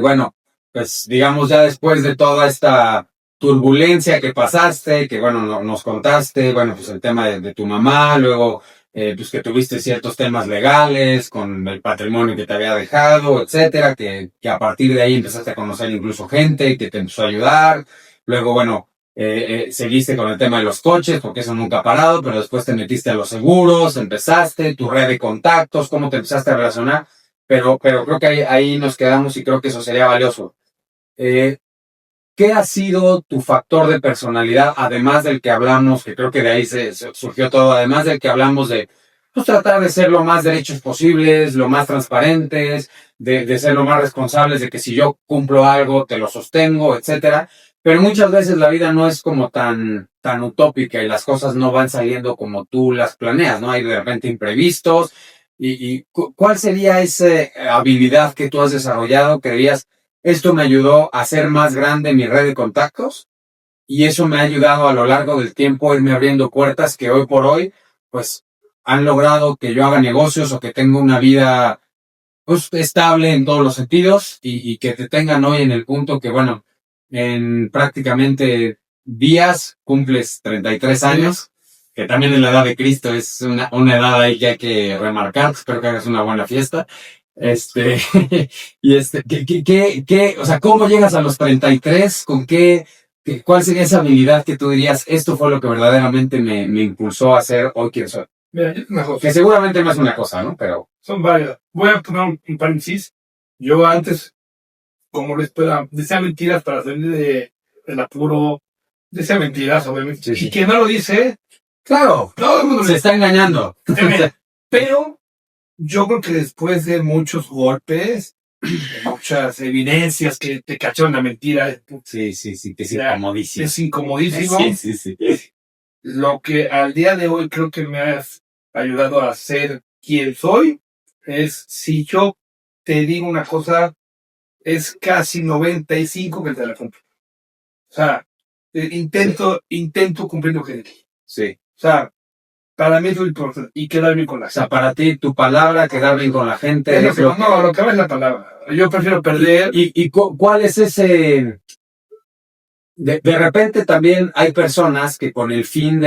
Bueno, pues digamos ya después de toda esta turbulencia que pasaste, que bueno, nos contaste, bueno, pues el tema de tu mamá, luego pues que tuviste ciertos temas legales con el patrimonio que te había dejado, etcétera, que a partir de ahí empezaste a conocer incluso gente que te empezó a ayudar, luego bueno, seguiste con el tema de los coches, porque eso nunca ha parado, pero después te metiste a los seguros, empezaste, tu red de contactos, cómo te empezaste a relacionar. Pero creo que ahí nos quedamos y creo que eso sería valioso. ¿Qué ha sido tu factor de personalidad, además del que hablamos, que creo que de ahí se surgió todo, además del que hablamos de pues, tratar de ser lo más derechos posibles, lo más transparentes, de ser lo más responsables, de que si yo cumplo algo, te lo sostengo, etcétera? Pero muchas veces la vida no es como tan utópica y las cosas no van saliendo como tú las planeas, ¿no? Hay de repente imprevistos. ¿Cuál sería esa habilidad que tú has desarrollado que dirías, esto me ayudó a hacer más grande mi red de contactos y eso me ha ayudado a lo largo del tiempo a irme abriendo puertas que hoy por hoy, pues, han logrado que yo haga negocios o que tenga una vida, pues, estable en todos los sentidos y que te tengan hoy en el punto que, bueno, en prácticamente días cumples 33 años, que también en la edad de Cristo es una edad ahí que hay que remarcar, espero que hagas una buena fiesta. Y o sea, ¿cómo llegas a los 33? ¿Con cuál sería esa habilidad que tú dirías, esto fue lo que verdaderamente me impulsó a ser hoy quien soy? Mira, yo una cosa. Que seguramente no es una cosa, ¿no? Pero son varias. Voy a poner un paréntesis. Yo antes, como les pueda, decía mentiras para salir del apuro, decía mentiras, obviamente. Sí. Y quien no lo dice, claro, todo el mundo se está engañando. Pero yo creo que después de muchos golpes, muchas evidencias que te cacharon la mentira. Sí, que es incomodísimo. Es incomodísimo. Sí. Lo que al día de hoy creo que me ha ayudado a ser quien soy es, si yo te digo una cosa, es casi 95 que te la cumplo. O sea, intento cumplir lo que digo. Sí. O sea, para mí es lo importante. Y quedar bien con la gente. O sea, para ti, tu palabra, quedar bien con la gente. Es lo que va es la palabra. Yo prefiero perder. ¿Y cuál es ese? De repente también hay personas que con el fin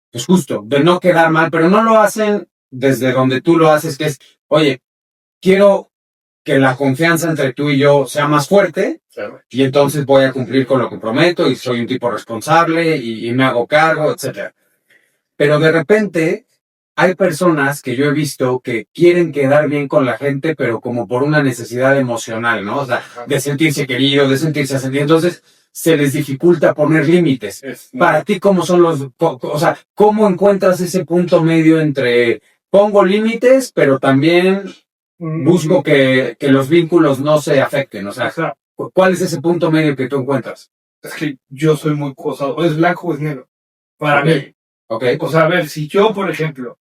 pues justo, de no quedar mal, pero no lo hacen desde donde tú lo haces, que es, oye, quiero que la confianza entre tú y yo sea más fuerte, Claro. Y entonces voy a cumplir con lo que prometo y soy un tipo responsable y me hago cargo, etcétera. Pero de repente hay personas que yo he visto que quieren quedar bien con la gente, pero como por una necesidad emocional, ¿no? O sea, de sentirse querido, de sentirse sentido. Entonces, se les dificulta poner límites. Para ti, ¿cómo son o sea, cómo encuentras ese punto medio entre pongo límites, pero también busco que los vínculos no se afecten? O sea, ¿cuál es ese punto medio que tú encuentras? Es que yo soy muy cosa, o es blanco o es negro. Para mí. Okay. O sea, a ver, si yo, por ejemplo,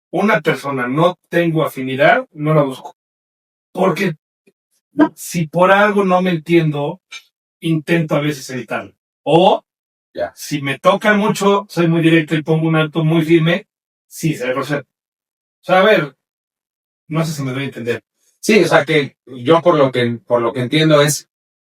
una persona no tengo afinidad, no la busco. Porque si por algo no me entiendo, intento a veces evitarlo. O, si me toca mucho, soy muy directo y pongo un alto muy firme, sí, se grosero. O sea, a ver, no sé si me doy a entender. Sí, o sea que yo por lo que entiendo es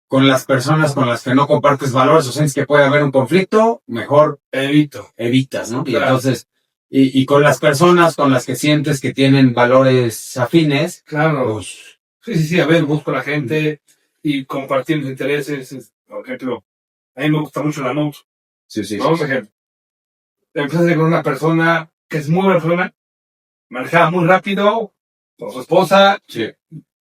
con las personas con las que no compartes valores o sientes que puede haber un conflicto, mejor evitas, ¿no? Claro. Y entonces, y con las personas con las que sientes que tienen valores afines, claro. Pues, sí, a ver, busco a la gente y compartir mis intereses. Por ejemplo, a mí me gusta mucho la moto. Sí. Vamos a ejemplo. Empezaste con una persona que es muy buena persona, manejaba muy rápido, con su esposa, sí.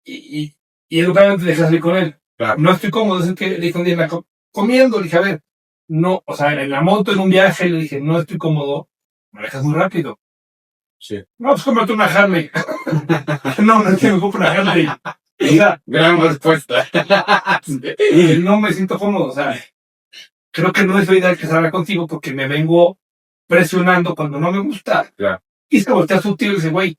y educadamente dejé salir con él. Claro. No estoy cómodo, es que le dije un día comiendo, le dije, a ver, no, o sea, en la moto, en un viaje, le dije, no estoy cómodo, manejas muy rápido. Sí. No, pues cómprate una Harley. No, no tengo que comprar una Harley. O sea, Gran respuesta. no me siento cómodo. O sea, creo que no es lo ideal que salga contigo porque me vengo presionando cuando no me gusta. Claro. Y se voltea su tío y dice, güey,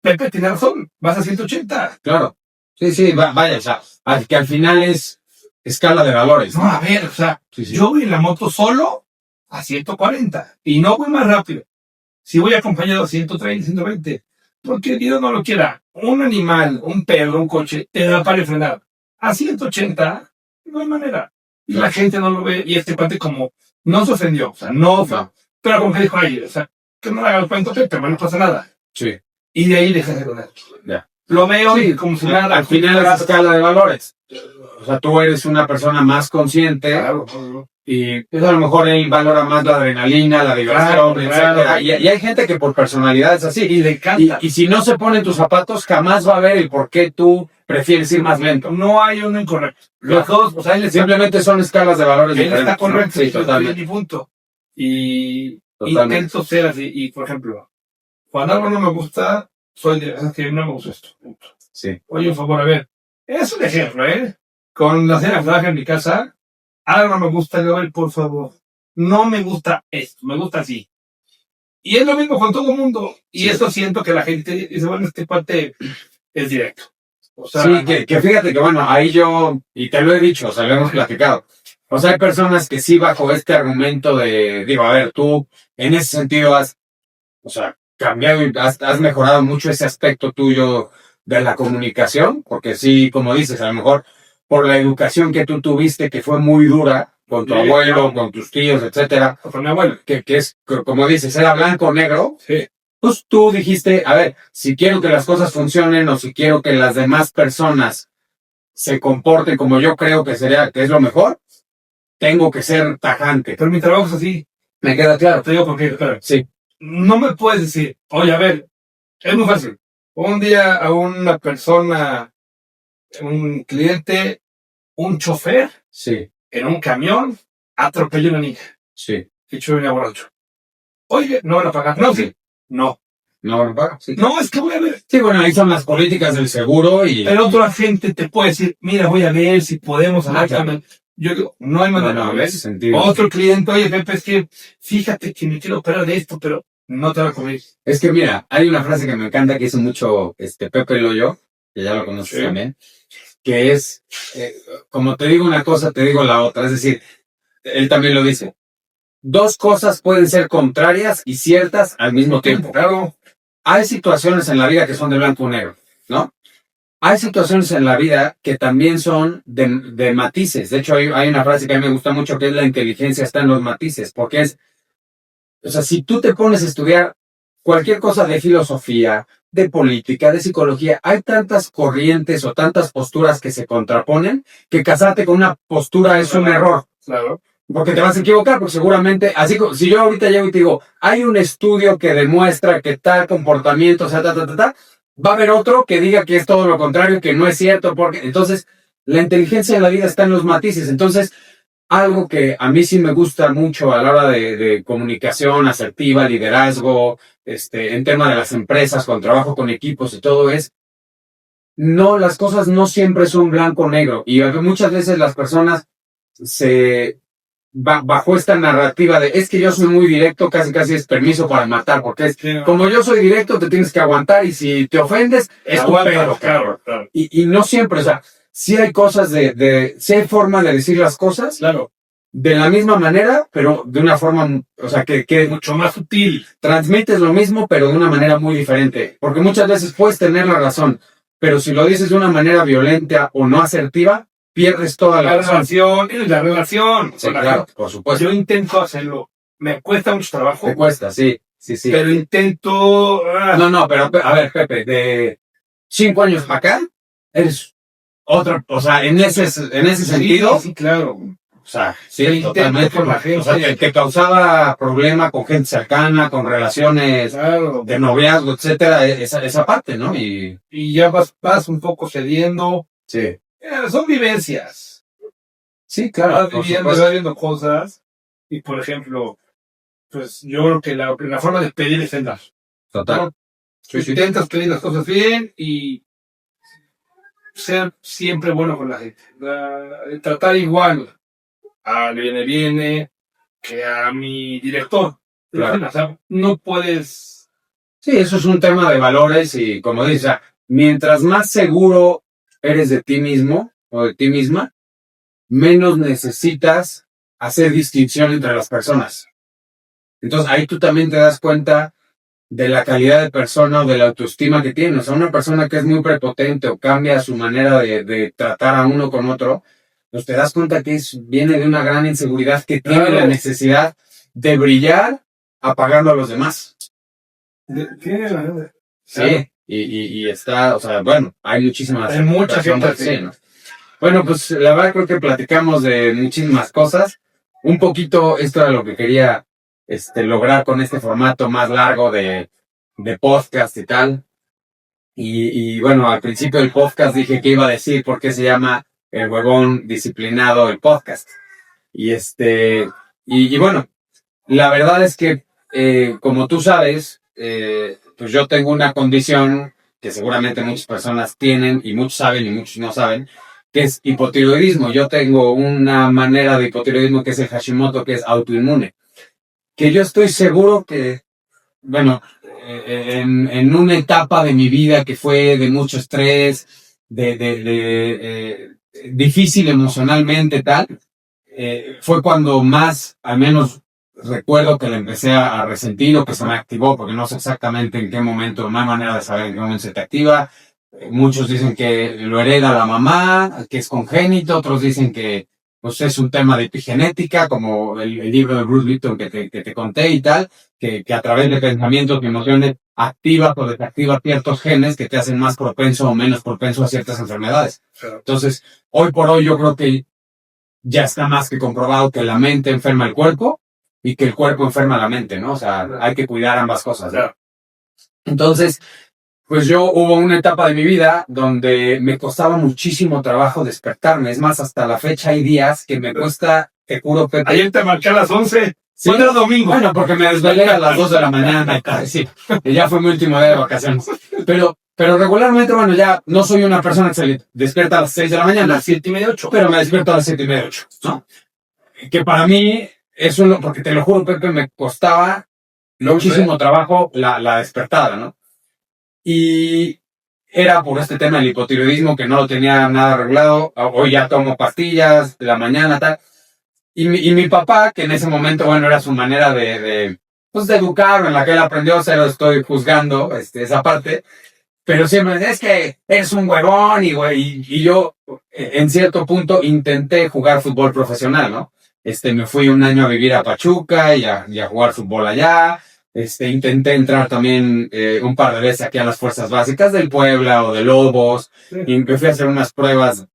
Pepe tiene razón, vas a 180. Claro. Sí, vaya, o sea, que al final es escala de valores. No, a ver, o sea, Sí. yo voy en la moto solo a 140 y no voy más rápido. Si voy acompañado a 130, 120, porque Dios no lo quiera, un animal, un perro, un coche, te da para frenar. A 180, no hay manera. Y la gente no lo ve, y este cuate como, no se ofendió, o sea, no. Pero como que dijo, ay, o sea, que no le haga el cuento, pero no pasa nada. Sí. Y de ahí dejas de rodar. Ya. Lo veo Sí, como si nada. Al final es escala de valores. O sea, tú eres una persona más consciente. Claro. Y pues a lo mejor él valora más la adrenalina, la diversión, Claro, etcétera. claro. Y hay gente que por personalidad es así. Y le encanta. Y si no se pone en tus zapatos, jamás va a ver el por qué tú prefieres ir más lento. No hay uno incorrecto. Los dos, o sea, él Simplemente son escalas de valores él diferentes. está correcto, ¿No? Sí, yo estoy totalmente. en mi punto. Y Totalmente. intento ser así. Y por ejemplo, cuando algo no me gusta, soy de es que no me gusta esto. Punto. Sí. Oye, por favor, a ver. Es un ejemplo, ¿eh? Con la cena flaja en mi casa, algo no me gusta, le doy, por favor. No me gusta esto, me gusta así. Y es lo mismo con todo el mundo. Y Sí. eso siento que la gente dice, bueno, este parte es directo. O sea, Sí, que fíjate que bueno, ahí yo, y te lo he dicho, o sea, lo hemos platicado. O sea, hay personas que sí bajo este argumento de, digo, a ver, tú en ese sentido has, o sea, cambiado y has mejorado mucho ese aspecto tuyo de la comunicación, porque sí, como dices, a lo mejor por la educación que tú tuviste, que fue muy dura, con tu Sí, abuelo, claro. con tus tíos, etcétera, con mi abuelo. que es, como dices, era blanco o negro, Sí. pues tú dijiste, a ver, si quiero que las cosas funcionen o si quiero que las demás personas se comporten como yo creo que es lo mejor, tengo que ser tajante. Pero mi trabajo es así. Me queda claro. Te digo porque, espera, Sí, no me puedes decir, oye, a ver, es muy fácil. Un día a una persona, un cliente, un chofer sí, en un camión, atropelló a una niña. sí. Y yo venía borracho. Oye, no van a pagar. No, sí. No. No, no paga. Sí. No, es que voy a ver. Sí, bueno, ahí son las políticas del seguro y... El otro agente te puede decir, mira, voy a ver si podemos hablar. claro. Yo digo, no hay manera. No, en ¿ves? ese sentido. Otro cliente, oye, Pepe, es que fíjate que me quiero operar de esto, pero no te va a comer. Es que mira, hay una frase que me encanta que hizo mucho Pepe Loyo, que ya lo conoces Sí. también, que es, como te digo una cosa, te digo la otra. Es decir, él también lo dice. Dos cosas pueden ser contrarias y ciertas al mismo tiempo. Claro. Hay situaciones en la vida que son de blanco o negro, ¿no? Hay situaciones en la vida que también son de matices. De hecho, hay una frase que a mí me gusta mucho que es la inteligencia está en los matices, porque es, o sea, si tú te pones a estudiar cualquier cosa de filosofía, de política, de psicología, hay tantas corrientes o tantas posturas que se contraponen que casarte con una postura es un error. Claro. Porque te vas a equivocar, porque seguramente, así como si yo ahorita llego y te digo, hay un estudio que demuestra que tal comportamiento, o sea, va a haber otro que diga que es todo lo contrario, que no es cierto, porque entonces la inteligencia en la vida está en los matices. Entonces, algo que a mí sí me gusta mucho a la hora de comunicación asertiva, liderazgo, en tema de las empresas, con trabajo con equipos y todo es, no, las cosas no siempre son blanco o negro. Y muchas veces las personas se bajo esta narrativa de es que yo soy muy directo, casi es permiso para matar, porque es como yo soy directo, te tienes que aguantar y si te ofendes, es tu pedo. Claro. Y no siempre, o sea, sí hay cosas sí hay forma de decir las cosas Claro. de la misma manera, pero de una forma, o sea, que Mucho más sutil. transmites lo mismo, pero de una manera muy diferente. Porque muchas veces puedes tener la razón, pero si lo dices de una manera violenta o no asertiva, pierdes toda la razón. La relación. Sí, claro, por supuesto. Yo intento hacerlo. Me cuesta mucho trabajo. Te cuesta, sí. Pero intento... No, pero a ver, Pepe, de 5 años para acá, eres otra, o sea, en ese sentido, Sí, claro. o sea, Sí, sí, totalmente. con la gente. O sea, el que causaba problema con gente cercana, con relaciones Claro. de noviazgo, etcétera, esa parte, ¿no? Y Ya vas un poco cediendo. sí. Son vivencias. Sí, claro. Vas por viviendo, supuesto. vas viendo cosas. Y por ejemplo, pues yo creo que la forma de pedir es el dar. Total. Intentas pedir las cosas bien y ser siempre bueno con la gente. Tratar igual al viene que a mi director. Claro. O sea, no puedes. Sí, eso es un tema de valores y como dices, o sea, mientras más seguro eres de ti mismo o de ti misma, menos necesitas hacer distinción entre las personas. Entonces ahí tú también te das cuenta de la calidad de persona o de la autoestima que tienes. O sea, una persona que es muy prepotente o cambia su manera de tratar a uno con otro, pues te das cuenta que viene de una gran inseguridad que tiene la necesidad de brillar apagando a los demás. Sí, y está, o sea, bueno, hay muchísimas. Hay mucha gente así. Sí, ¿no? Bueno, pues la verdad creo que platicamos de muchísimas cosas. Un poquito esto era lo que quería lograr con este formato más largo de podcast y tal. Y bueno, al principio del podcast dije que iba a decir por qué se llama El Huevón Disciplinado el podcast. Y bueno, la verdad es que, como tú sabes, pues yo tengo una condición que seguramente muchas personas tienen y muchos saben y muchos no saben, que es hipotiroidismo. Yo tengo una manera de hipotiroidismo que es el Hashimoto, que es autoinmune. Que yo estoy seguro que, bueno, en una etapa de mi vida que fue de mucho estrés, difícil emocionalmente, tal, fue cuando más, al menos recuerdo que le empecé a resentir o que se me activó, porque no sé exactamente en qué momento, no hay manera de saber en qué momento se te activa. Muchos dicen que lo hereda la mamá, que es congénito, otros dicen que pues es un tema de epigenética, como el libro de Bruce Lipton que te conté y tal, que a través de pensamientos y emociones activas o desactivas ciertos genes que te hacen más propenso o menos propenso a ciertas enfermedades. Entonces, hoy por hoy yo creo que ya está más que comprobado que la mente enferma el cuerpo y que el cuerpo enferma la mente, ¿no? O sea, hay que cuidar ambas cosas, ¿no? Entonces, pues yo hubo una etapa de mi vida donde me costaba muchísimo trabajo despertarme. Es más, hasta la fecha hay días que me cuesta, te juro, Pepe. Ayer te marqué a las 11. ¿Sí? ¿Cuándo era domingo? Bueno, porque me desvelé a las 2 de la mañana y tal, sí. Y ya fue mi último día de vacaciones. Pero regularmente, bueno, ya no soy una persona que se despierta a las 6 de la mañana. A las 7:30, 8. Pero me despierto a las 7:30, 8, ¿no? Que para mí, eso, porque te lo juro, Pepe, me costaba muchísimo trabajo la despertada, ¿no? Y era por este tema del hipotiroidismo que no lo tenía nada arreglado. Hoy ya tomo pastillas de la mañana, tal. Y mi papá, que en ese momento, bueno, era su manera pues de educarme, en la que él aprendió, se lo estoy juzgando, esa parte. Pero siempre, es que eres un huevón y yo, en cierto punto, intenté jugar fútbol profesional, ¿no? Me fui un año a vivir a Pachuca y a jugar fútbol allá. Intenté entrar también un par de veces aquí a las fuerzas básicas del Puebla o de Lobos. Y me fui a hacer unas pruebas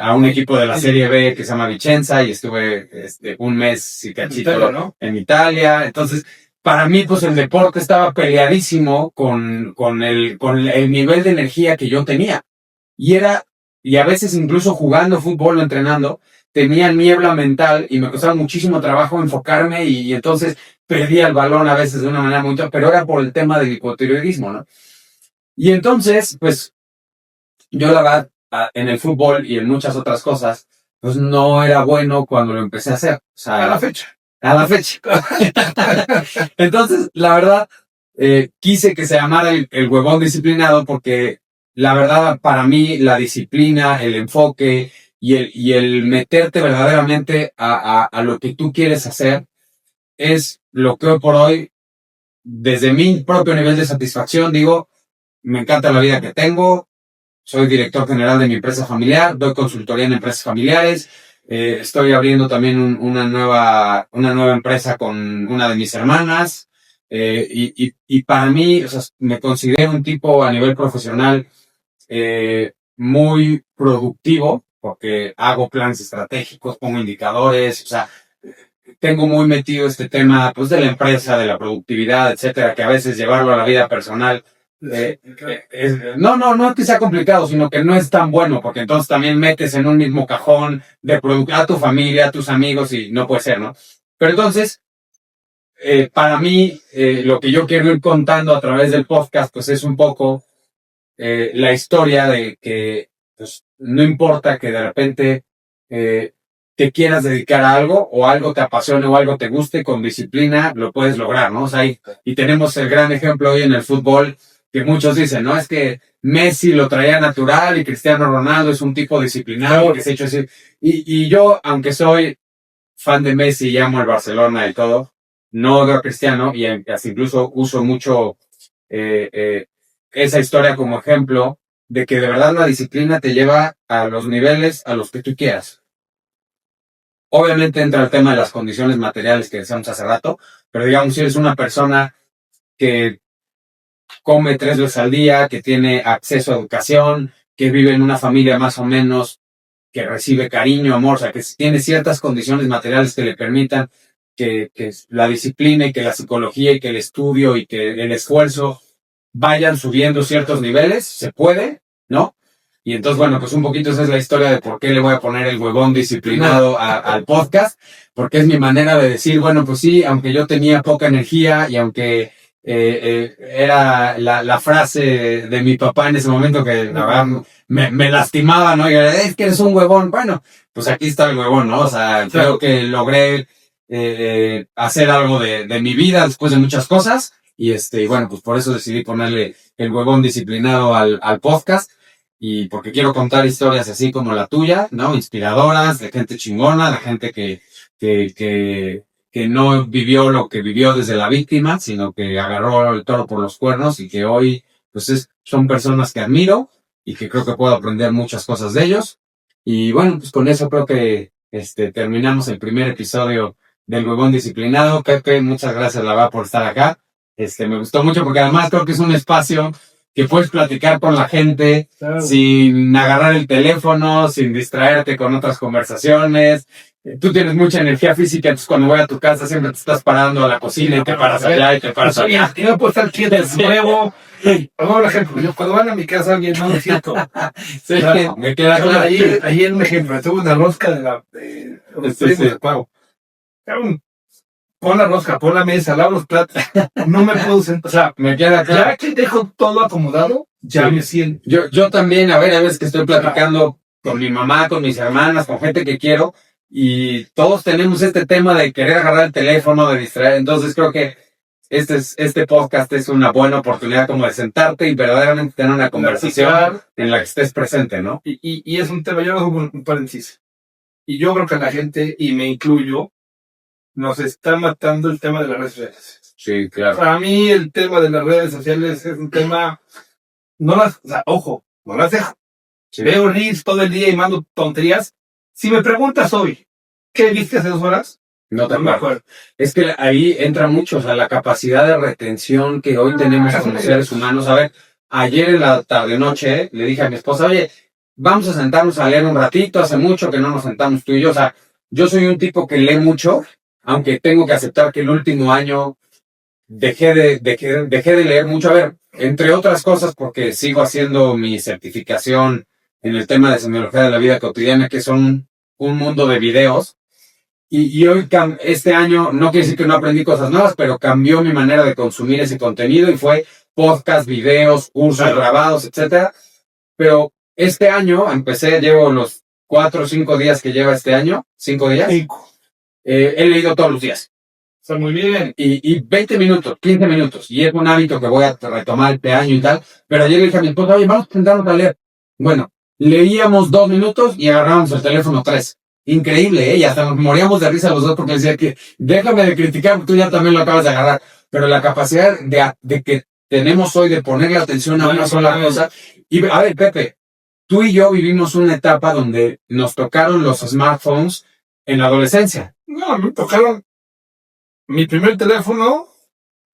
a un equipo de la Serie B que se llama Vicenza y estuve un mes y cachito Italia, ¿no? en Italia. Entonces, para mí, pues el deporte estaba peleadísimo con el nivel de energía que yo tenía. Y a veces incluso jugando fútbol o entrenando, tenía niebla mental y me costaba muchísimo trabajo enfocarme y entonces perdía el balón a veces de una manera muy... pero era por el tema del hipotiroidismo, ¿no? Y entonces, pues, yo la verdad, en el fútbol y en muchas otras cosas, pues no era bueno cuando lo empecé a hacer. O sea, A la fecha. A la fecha. Entonces, la verdad, quise que se llamara el huevón disciplinado porque la verdad, para mí, la disciplina, el enfoque y el meterte verdaderamente a lo que tú quieres hacer es lo que hoy por hoy, desde mi propio nivel de satisfacción, digo, me encanta la vida que tengo, soy director general de mi empresa familiar, doy consultoría en empresas familiares, estoy abriendo también una nueva empresa con una de mis hermanas, y para mí, o sea, me considero un tipo a nivel profesional muy productivo, porque hago planes estratégicos, pongo indicadores, o sea, tengo muy metido este tema pues de la empresa, de la productividad, etcétera, que a veces llevarlo a la vida personal no es que sea complicado, sino que no es tan bueno, porque entonces también metes en un mismo cajón a tu familia, a tus amigos y no puede ser, ¿no? Pero entonces, para mí, lo que yo quiero ir contando a través del podcast, pues es un poco la historia de que pues, no importa que de repente te quieras dedicar a algo o algo te apasione o algo te guste, con disciplina lo puedes lograr, ¿no? O sea, y tenemos el gran ejemplo hoy en el fútbol que muchos dicen, ¿no? Es que Messi lo traía natural y Cristiano Ronaldo es un tipo disciplinado que se ha hecho así. Y yo, aunque soy fan de Messi y amo el Barcelona y todo, no veo a Cristiano y hasta incluso uso mucho esa historia como ejemplo de que de verdad la disciplina te lleva a los niveles a los que tú quieras. Obviamente entra el tema de las condiciones materiales que decíamos hace rato, pero digamos si eres una persona que come 3 veces al día, que tiene acceso a educación, que vive en una familia más o menos, que recibe cariño, amor, o sea, que tiene ciertas condiciones materiales que le permitan que la disciplina y que la psicología y que el estudio y que el esfuerzo vayan subiendo ciertos niveles, se puede, ¿no? Y entonces, bueno, pues un poquito esa es la historia de por qué le voy a poner el huevón disciplinado al podcast, porque es mi manera de decir, bueno, pues sí, aunque yo tenía poca energía y aunque era la frase de mi papá en ese momento que la verdad me lastimaba, ¿no? Y era, es que eres un huevón. Bueno, pues aquí está el huevón, ¿no? O sea, creo que logré hacer algo de mi vida después de muchas cosas. Y bueno, pues por eso decidí ponerle el huevón disciplinado al podcast. Y porque quiero contar historias así como la tuya, ¿no? Inspiradoras, de gente chingona, de gente que no vivió lo que vivió desde la víctima, sino que agarró el toro por los cuernos y que hoy, pues son personas que admiro y que creo que puedo aprender muchas cosas de ellos. Y bueno, pues con eso creo que terminamos el primer episodio del Huevón Disciplinado. Pepe, muchas gracias, la verdad, por estar acá. Me gustó mucho porque además creo que es un espacio que puedes platicar con la gente sin agarrar el teléfono, sin distraerte con otras conversaciones. Tú tienes mucha energía física, entonces cuando voy a tu casa siempre te estás parando a la cocina y te paras allá y te paras allá. Y no puedo estar quieto, nuevo. Vamos a ejemplo, yo cuando van a mi casa alguien no lo siento. Sí, me queda claro. Ayer un ejemplo, tuve una rosca de la pago. Pon la rosca, pon la mesa, lavo los platos. No me puedo sentar. O sea, me queda claro. Ya que dejo todo acomodado, ya me siento. Yo también, a veces que estoy platicando con mi mamá, con mis hermanas, con gente que quiero, y todos tenemos este tema de querer agarrar el teléfono, de distraer. Entonces creo que este podcast es una buena oportunidad como de sentarte y verdaderamente tener una conversación en la que estés presente, ¿no? Y es un tema, yo hago un paréntesis. Y yo creo que la gente, y me incluyo, nos está matando el tema de las redes sociales. Sí, claro. Para mí el tema de las redes sociales es un tema, no las dejo. Sí. Veo reels todo el día y mando tonterías. Si me preguntas hoy, ¿qué viste hace 2 horas? No me acuerdo. Es que ahí entra mucho, o sea, la capacidad de retención que hoy tenemos como seres humanos. A ver, ayer en la tarde-noche le dije a mi esposa, oye, vamos a sentarnos a leer un ratito, hace mucho que no nos sentamos tú y yo. O sea, yo soy un tipo que lee mucho, aunque tengo que aceptar que el último año dejé de leer mucho. A ver, entre otras cosas, porque sigo haciendo mi certificación en el tema de semiología de la vida cotidiana, que son un mundo de videos. Y hoy, este año, no quiere decir que no aprendí cosas nuevas, pero cambió mi manera de consumir ese contenido y fue podcast, videos, cursos grabados, etcétera. Pero este año llevo los 4 o 5 días que lleva este año, 5 días. He leído todos los días. Está muy bien. Y 20 minutos, 15 minutos. Y es un hábito que voy a retomar este año y tal. Pero ayer le dije a mi esposa, oye, vamos a sentarnos a leer. Bueno, leíamos 2 minutos y agarramos el teléfono 3. Increíble, ¿eh? Y hasta nos moríamos de risa los dos porque decía que déjame de criticar porque tú ya también lo acabas de agarrar. Pero la capacidad de que tenemos hoy de ponerle atención a una sola cosa. Y a ver, Pepe, tú y yo vivimos una etapa donde nos tocaron los smartphones en la adolescencia. No, me tocaron mi primer teléfono,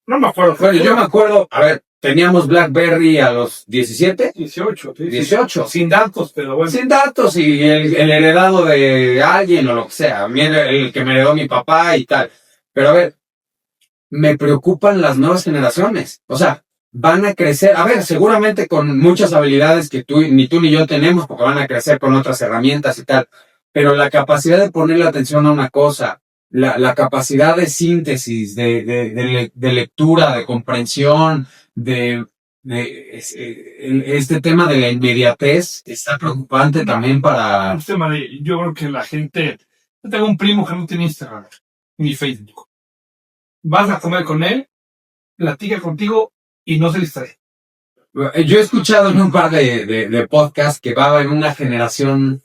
no me acuerdo. Bueno, yo me acuerdo, a ver, teníamos BlackBerry a los 17. 18. Sí, 18. Sin datos, pero bueno. Sin datos y el heredado de alguien o lo que sea. A mí el que me heredó mi papá y tal. Pero a ver, me preocupan las nuevas generaciones. O sea, van a crecer, a ver, seguramente con muchas habilidades que ni tú ni yo tenemos, porque van a crecer con otras herramientas y tal. Pero la capacidad de ponerle atención a una cosa, la capacidad de síntesis, de lectura, de comprensión, este tema de la inmediatez está preocupante también para... Un tema de, yo creo que la gente, yo tengo un primo que no tiene Instagram ni Facebook. Vas a comer con él, platica contigo y no se distrae. Yo he escuchado en un par de podcasts que va a haber una generación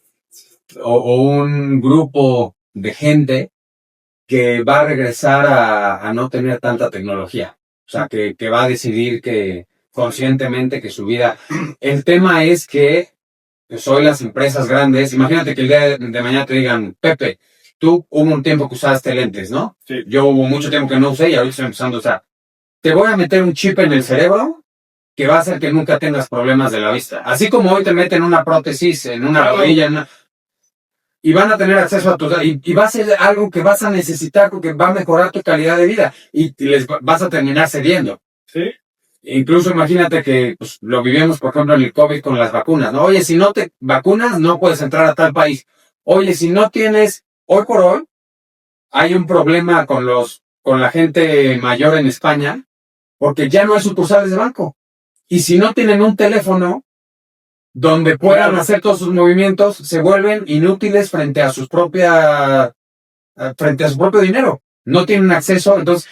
o un grupo de gente que va a regresar a no tener tanta tecnología. O sea, que va a decidir que conscientemente que su vida... El tema es que pues, hoy las empresas grandes, imagínate que el día de mañana te digan, Pepe, tú hubo un tiempo que usaste lentes, ¿no? Sí. Yo hubo mucho tiempo que no usé y ahorita estoy empezando a usar. Te voy a meter un chip en el cerebro que va a hacer que nunca tengas problemas de la vista. Así como hoy te meten una prótesis en una rodilla, y van a tener acceso a tus y va a ser algo que vas a necesitar porque va a mejorar tu calidad de vida y les vas a terminar cediendo. Sí. Incluso imagínate que pues, lo vivimos, por ejemplo, en el COVID con las vacunas, ¿no? Oye, si no te vacunas, no puedes entrar a tal país. Oye, si no tienes, hoy por hoy, hay un problema con la gente mayor en España, porque ya no hay sucursales de banco. Y si no tienen un teléfono donde puedan hacer todos sus movimientos, se vuelven inútiles frente a su propio dinero. No tienen acceso, entonces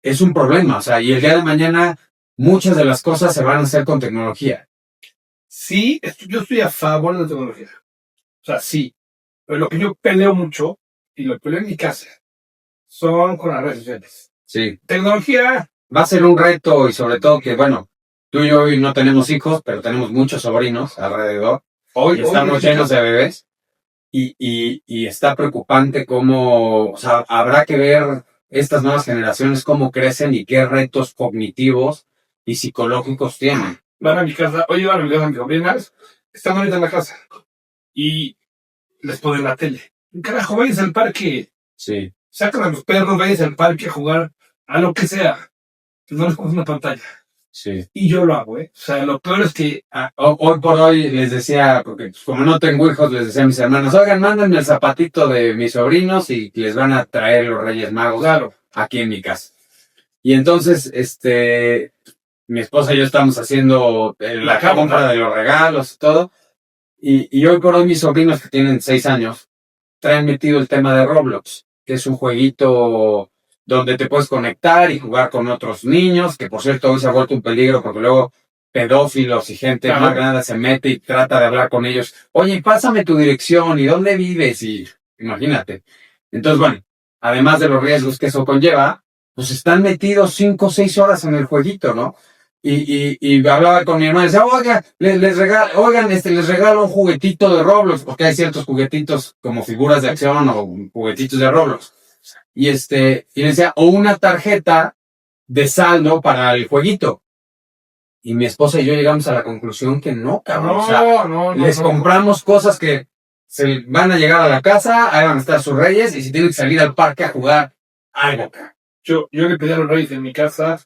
es un problema. O sea, y el día de mañana muchas de las cosas se van a hacer con tecnología. Sí, yo estoy a favor de la tecnología. O sea, sí. Pero lo que yo peleo mucho, y lo peleo en mi casa, son con las redes sociales. Sí. Tecnología. Va a ser un reto y sobre todo que, bueno, tú y yo hoy no tenemos hijos, pero tenemos muchos sobrinos alrededor. Hoy estamos llenos de bebés. Y está preocupante cómo, o sea, habrá que ver estas nuevas generaciones cómo crecen y qué retos cognitivos y psicológicos tienen. Van a mi casa, oye, van a mi casa, mis sobrinas, están ahorita en la casa y les ponen la tele. Carajo, váyanse al parque, Sí, sacan a los perros, váyanse al parque a jugar a lo que sea. No les pones una pantalla. sí. Y yo lo hago, ¿eh? O sea, lo peor es que Hoy por hoy les decía, porque pues, como no tengo hijos, les decía a mis hermanos, oigan, mándenme el zapatito de mis sobrinos y les van a traer los Reyes Magos claro, aquí en mi casa. Y entonces, mi esposa y yo estamos haciendo la compra de los regalos y todo. Y hoy por hoy mis sobrinos que tienen 6 años traen metido el tema de Roblox, que es un jueguito donde te puedes conectar y jugar con otros niños, que por cierto hoy se ha vuelto un peligro porque luego pedófilos y gente más grande se mete y trata de hablar con ellos. Oye, pásame tu dirección y dónde vives y imagínate. Entonces, bueno, además de los riesgos que eso conlleva, pues están metidos 5 o 6 horas en el jueguito, ¿no? Y hablaba con mi hermana y decía, oigan, les regalo un juguetito de Roblox, porque hay ciertos juguetitos como figuras de acción o juguetitos de Roblox. Y le decía, o una tarjeta de saldo para el jueguito. Y mi esposa y yo llegamos a la conclusión que no, cabrón. O sea, les compramos cosas que se van a llegar a la casa, ahí van a estar sus reyes, y si tienen que salir al parque a jugar algo. yo le pedí a los reyes en mi casa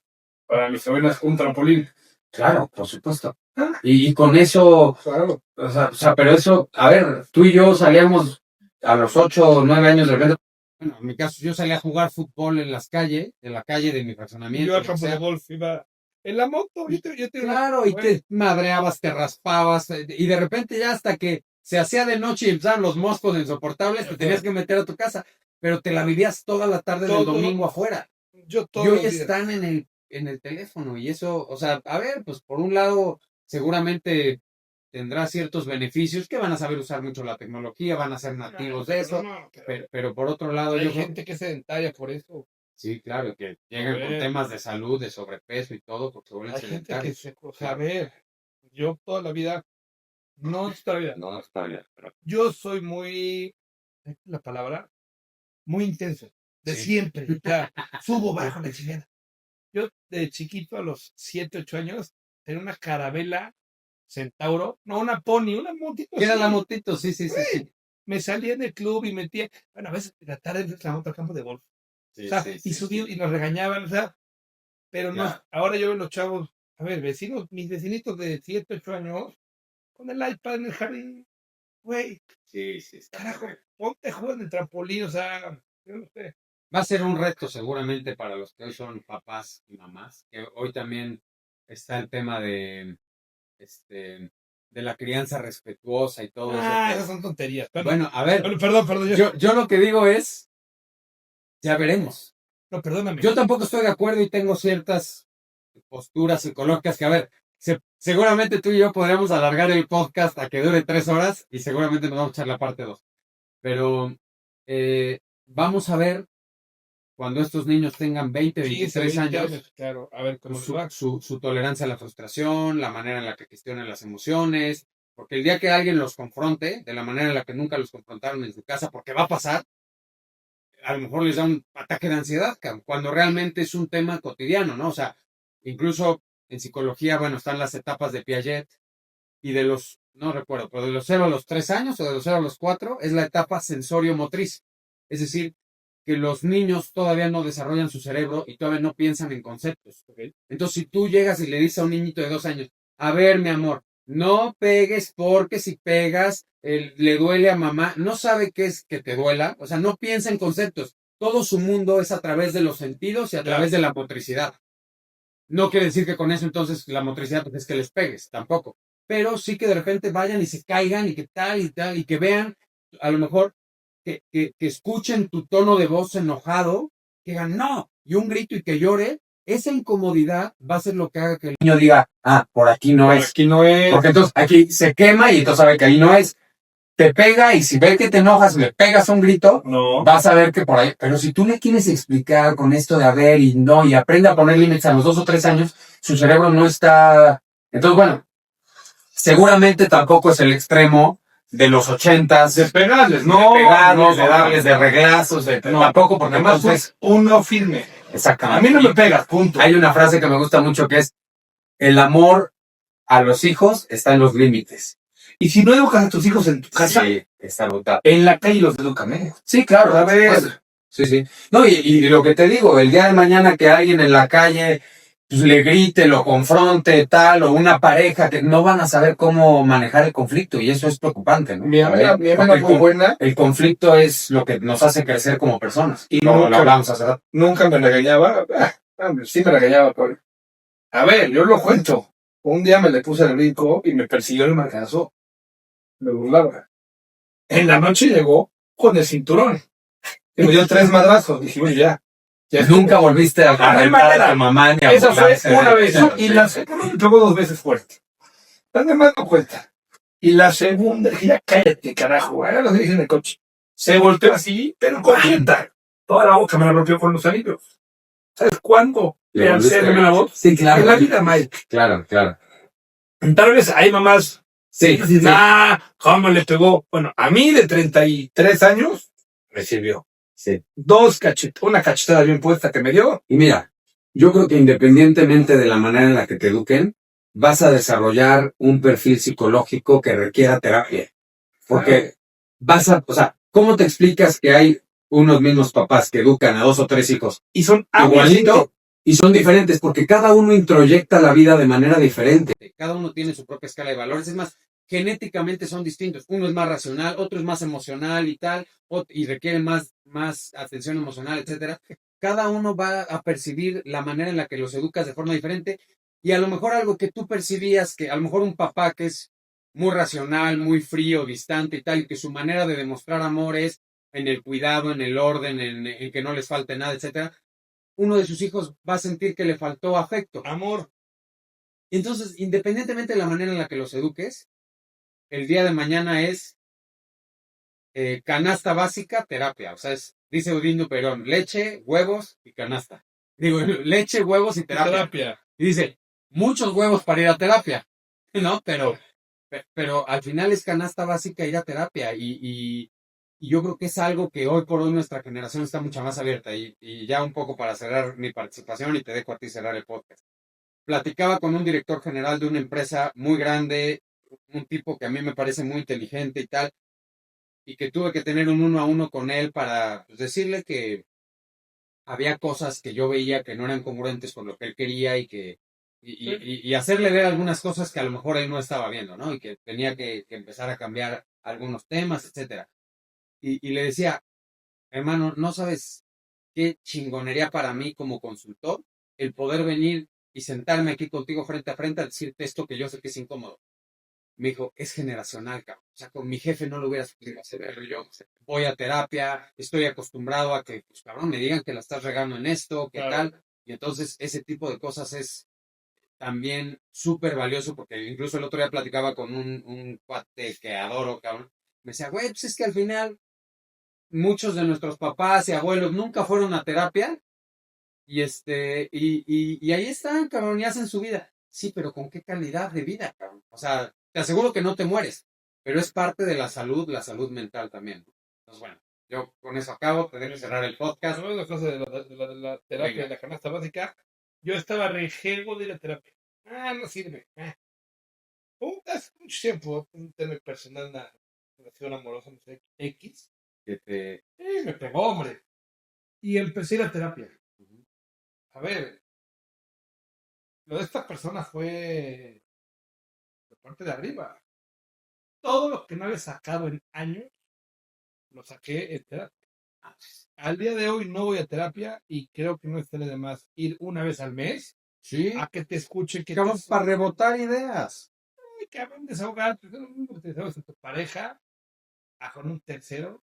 para mis sobrinas un trampolín. Claro, por supuesto. Y con eso, Claro. o sea, pero eso, a ver, tú y yo salíamos a los 8 o 9 años de repente. Bueno, en mi caso, yo salía a jugar fútbol en las calles, en la calle de mi fraccionamiento. Yo al campo de golf iba en la moto. Claro, y te madreabas, te raspabas, y de repente ya hasta que se hacía de noche y empezaban los moscos insoportables, te tenías que meter a tu casa, pero te la vivías toda la tarde del domingo afuera. Y hoy están en el teléfono, y eso, o sea, a ver, pues por un lado, seguramente tendrá ciertos beneficios que van a saber usar mucho la tecnología, van a ser nativos de eso, pero por otro lado, hay gente que es sedentaria por eso. Sí, claro, que llegan con temas de salud, de sobrepeso y todo, porque se vuelven sedentarios. A ver, yo toda la vida, no está bien. No, está bien. Pero... Yo soy muy, la palabra, muy intenso, de siempre. O sea, subo, bajo la chingada. Yo de chiquito, a los 7, 8 años, tenía una carabela Centauro, no, una pony, una motito. ¿Qué era la motito? Sí. Me salía del club y metía, bueno, a veces en la tarde la otra campo de golf. Sí, o sea, y subí y nos regañaban, o sea, pero no, ahora yo veo los chavos, a ver, mis vecinitos de 7, 8 años, con el iPad en el jardín, güey. Sí. Carajo, ponte a jugar en el trampolín, o sea, Yo no sé. Va a ser un reto seguramente para los que hoy son papás y mamás, que hoy también está el tema este, de la crianza respetuosa y todo eso. Esas son tonterías. Bueno, a ver, Perdón. yo lo que digo es, ya veremos. No, perdóname. Yo tampoco estoy de acuerdo y tengo ciertas posturas psicológicas que, a ver, seguramente tú y yo podríamos alargar el podcast a que dure 3 horas y seguramente nos vamos a echar la parte 2. Pero vamos a ver cuando estos niños tengan 20, 23 años, claro, a ver cómo les va. su tolerancia a la frustración, la manera en la que gestionan las emociones, porque el día que alguien los confronte, de la manera en la que nunca los confrontaron en su casa, porque va a pasar, a lo mejor les da un ataque de ansiedad, cuando realmente es un tema cotidiano, ¿no? O sea, incluso en psicología, bueno, están las etapas de Piaget y de los, no recuerdo, pero de los 0 a los 3 años o de los 0 a los 4 es la etapa sensorio-motriz. Es decir, que los niños todavía no desarrollan su cerebro y todavía no piensan en conceptos. ¿Okay? Entonces, si tú llegas y le dices a un niñito de 2 años, a ver, mi amor, no pegues porque si pegas, le duele a mamá, no sabe qué es que te duela, o sea, no piensa en conceptos. Todo su mundo es a través de los sentidos y a través de la motricidad. No quiere decir que con eso entonces la motricidad pues, es que les pegues, tampoco. Pero sí que de repente vayan y se caigan y que tal y tal, y que vean, a lo mejor, que escuchen tu tono de voz enojado, que digan no, y un grito y que llore, esa incomodidad va a ser lo que haga que el niño diga, por aquí no es. Aquí no es. Porque entonces aquí se quema y entonces sabe que ahí no es. Te pega y si ve que te enojas, le pegas un grito, vas a ver que por ahí. Pero si tú le quieres explicar con esto de a ver y no, y aprende a poner límites a los 2 o 3 años, su cerebro no está. Entonces, bueno, seguramente tampoco es el extremo de los 80s. De pegarles, no. De pegarles, de darles de reglazos, tampoco, porque además entonces. Uno firme. Exactamente. A mí no me pegas, punto. Hay una frase que me gusta mucho que es: el amor a los hijos está en los límites. Y si no educas a tus hijos en tu casa, sí, está brutal. En la calle los educan, ¿eh? Sí, claro, a ver. Sí. No, y lo que te digo, el día de mañana que alguien en la calle pues, le grite, lo confronte, tal, o una pareja, que no van a saber cómo manejar el conflicto, y eso es preocupante, ¿no? Mi amiga muy buena. El conflicto es lo que nos hace crecer como personas. Y no lo hablamos hace rato. Nunca me regañaba. Sí me regañaba, pobre. A ver, yo lo cuento. Un día me le puse el brinco y me persiguió el marcazo. Me burlaba. En la noche llegó con el cinturón. Y me dio 3 madrazos. Dije, bueno, ya. Nunca volviste a comentar a tu mamá ni a Esa fue burlarse una de- vez. Y la segunda me pegó 2 veces fuerte. Las demás no cuenta. Y la segunda, dije, ya cállate, carajo. Ahora lo dije en el coche. Se volteó así, pero contenta. Toda la boca me la rompió con los anillos. ¿Sabes cuándo? ¿Le volviste a la voz? Sí, claro. En la vida, Mike. Claro. Tal vez hay mamás. Sí. ¿Cómo le pegó? Bueno, a mí de 33 años me sirvió. Sí. Una cachetada bien puesta que me dio. Y mira, yo creo que independientemente de la manera en la que te eduquen, vas a desarrollar un perfil psicológico que requiera terapia. Porque o sea, ¿cómo te explicas que hay unos mismos papás que educan a 2 o 3 hijos Y son igualito y son diferentes? Porque cada uno introyecta la vida de manera diferente. Cada uno tiene su propia escala de valores. Es más, genéticamente son distintos. Uno es más racional, otro es más emocional y tal, y requiere más atención emocional, etcétera. Cada uno va a percibir la manera en la que los educas de forma diferente, y a lo mejor algo que tú percibías, que a lo mejor un papá que es muy racional, muy frío, distante y tal, y que su manera de demostrar amor es en el cuidado, en el orden, en que no les falte nada, etcétera, uno de sus hijos va a sentir que le faltó afecto. Amor. Entonces, independientemente de la manera en la que los eduques, el día de mañana es canasta básica, terapia. O sea, dice Odín Perón, leche, huevos y canasta. Digo, leche, huevos y terapia. Y dice, muchos huevos para ir a terapia, ¿no? Pero al final es canasta básica ir a terapia. Y yo creo que es algo que hoy por hoy nuestra generación está mucho más abierta. Y ya un poco para cerrar mi participación y te dejo a ti cerrar el podcast. Platicaba con un director general de una empresa muy grande, un tipo que a mí me parece muy inteligente y tal, y que tuve que tener un 1-a-1 con él para pues, decirle que había cosas que yo veía que no eran congruentes con lo que él quería y hacerle ver algunas cosas que a lo mejor él no estaba viendo, ¿no? Y que tenía que empezar a cambiar algunos temas, etcétera. Y le decía, hermano, no sabes qué chingonería para mí como consultor el poder venir y sentarme aquí contigo frente a frente a decirte esto que yo sé que es incómodo. Me dijo, es generacional, cabrón. O sea, con mi jefe no lo hubiera podido hacer. Pero yo voy a terapia, estoy acostumbrado a que, pues, cabrón, me digan que la estás regando en esto, qué Claro. tal. Y entonces ese tipo de cosas es también súper valioso, porque incluso el otro día platicaba con un cuate que adoro, cabrón. Me decía, güey, pues es que al final muchos de nuestros papás y abuelos nunca fueron a terapia y ahí están, cabrón, y hacen su vida. Sí, pero ¿con qué calidad de vida, cabrón? O sea, te aseguro que no te mueres, pero es parte de la salud mental también. Entonces, bueno, yo con eso acabo, te dejo cerrar el podcast. No es la cosa de la terapia Venga. de la canasta básica. Yo estaba rejego de la terapia. No sirve. Hace mucho tiempo, un tema personal, una relación amorosa, no sé, X. Que te... Me pegó, hombre. Y empecé la terapia. A ver, lo de esta persona fue de parte de arriba. Todo lo que no había sacado en años, lo saqué en terapia. Al día de hoy no voy a terapia y creo que no estaría de más ir una vez al mes Sí, a que te escuche, que cabrón, para rebotar ideas. cabrón, desahogar, pues, lo mismo que te desahogas a tu pareja, a con un tercero.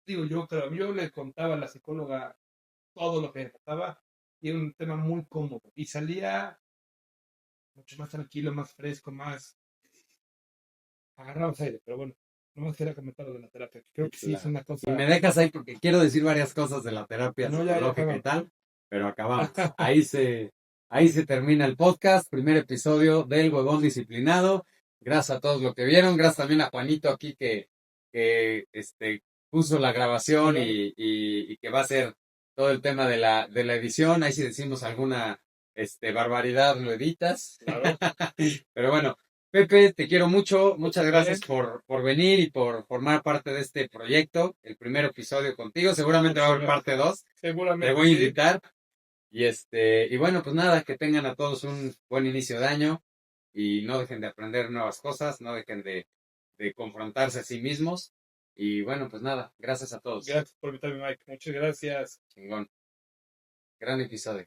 Digo, yo le contaba a la psicóloga todo lo que me pasaba y era un tema muy cómodo y salía mucho más tranquilo, más fresco, más agarrado aire, pero bueno, no más quería comentar lo de la terapia, que creo que sí es Claro. una Y me cosa. dejas ahí porque quiero decir varias cosas de la terapia No, ya psicológica y acabamos. tal, pero acabamos. Ahí se termina el podcast, primer episodio del Huevón Disciplinado. Gracias a todos los que vieron, gracias también a Juanito aquí que puso la grabación y que va a hacer todo el tema de la edición. Ahí si decimos alguna barbaridad lo editas. Claro. Pero bueno, Pepe, te quiero mucho. Muchas gracias Bien. por venir y por formar parte de este proyecto. El primer episodio contigo. Seguramente va a haber parte 2. Te Seguramente voy a sí. invitar. Y bueno, pues nada, que tengan a todos un buen inicio de año y no dejen de aprender nuevas cosas, no dejen de confrontarse a sí mismos. Y bueno, pues nada, gracias a todos. Gracias por invitarme, Mike. Muchas gracias. Chingón. Gran episodio.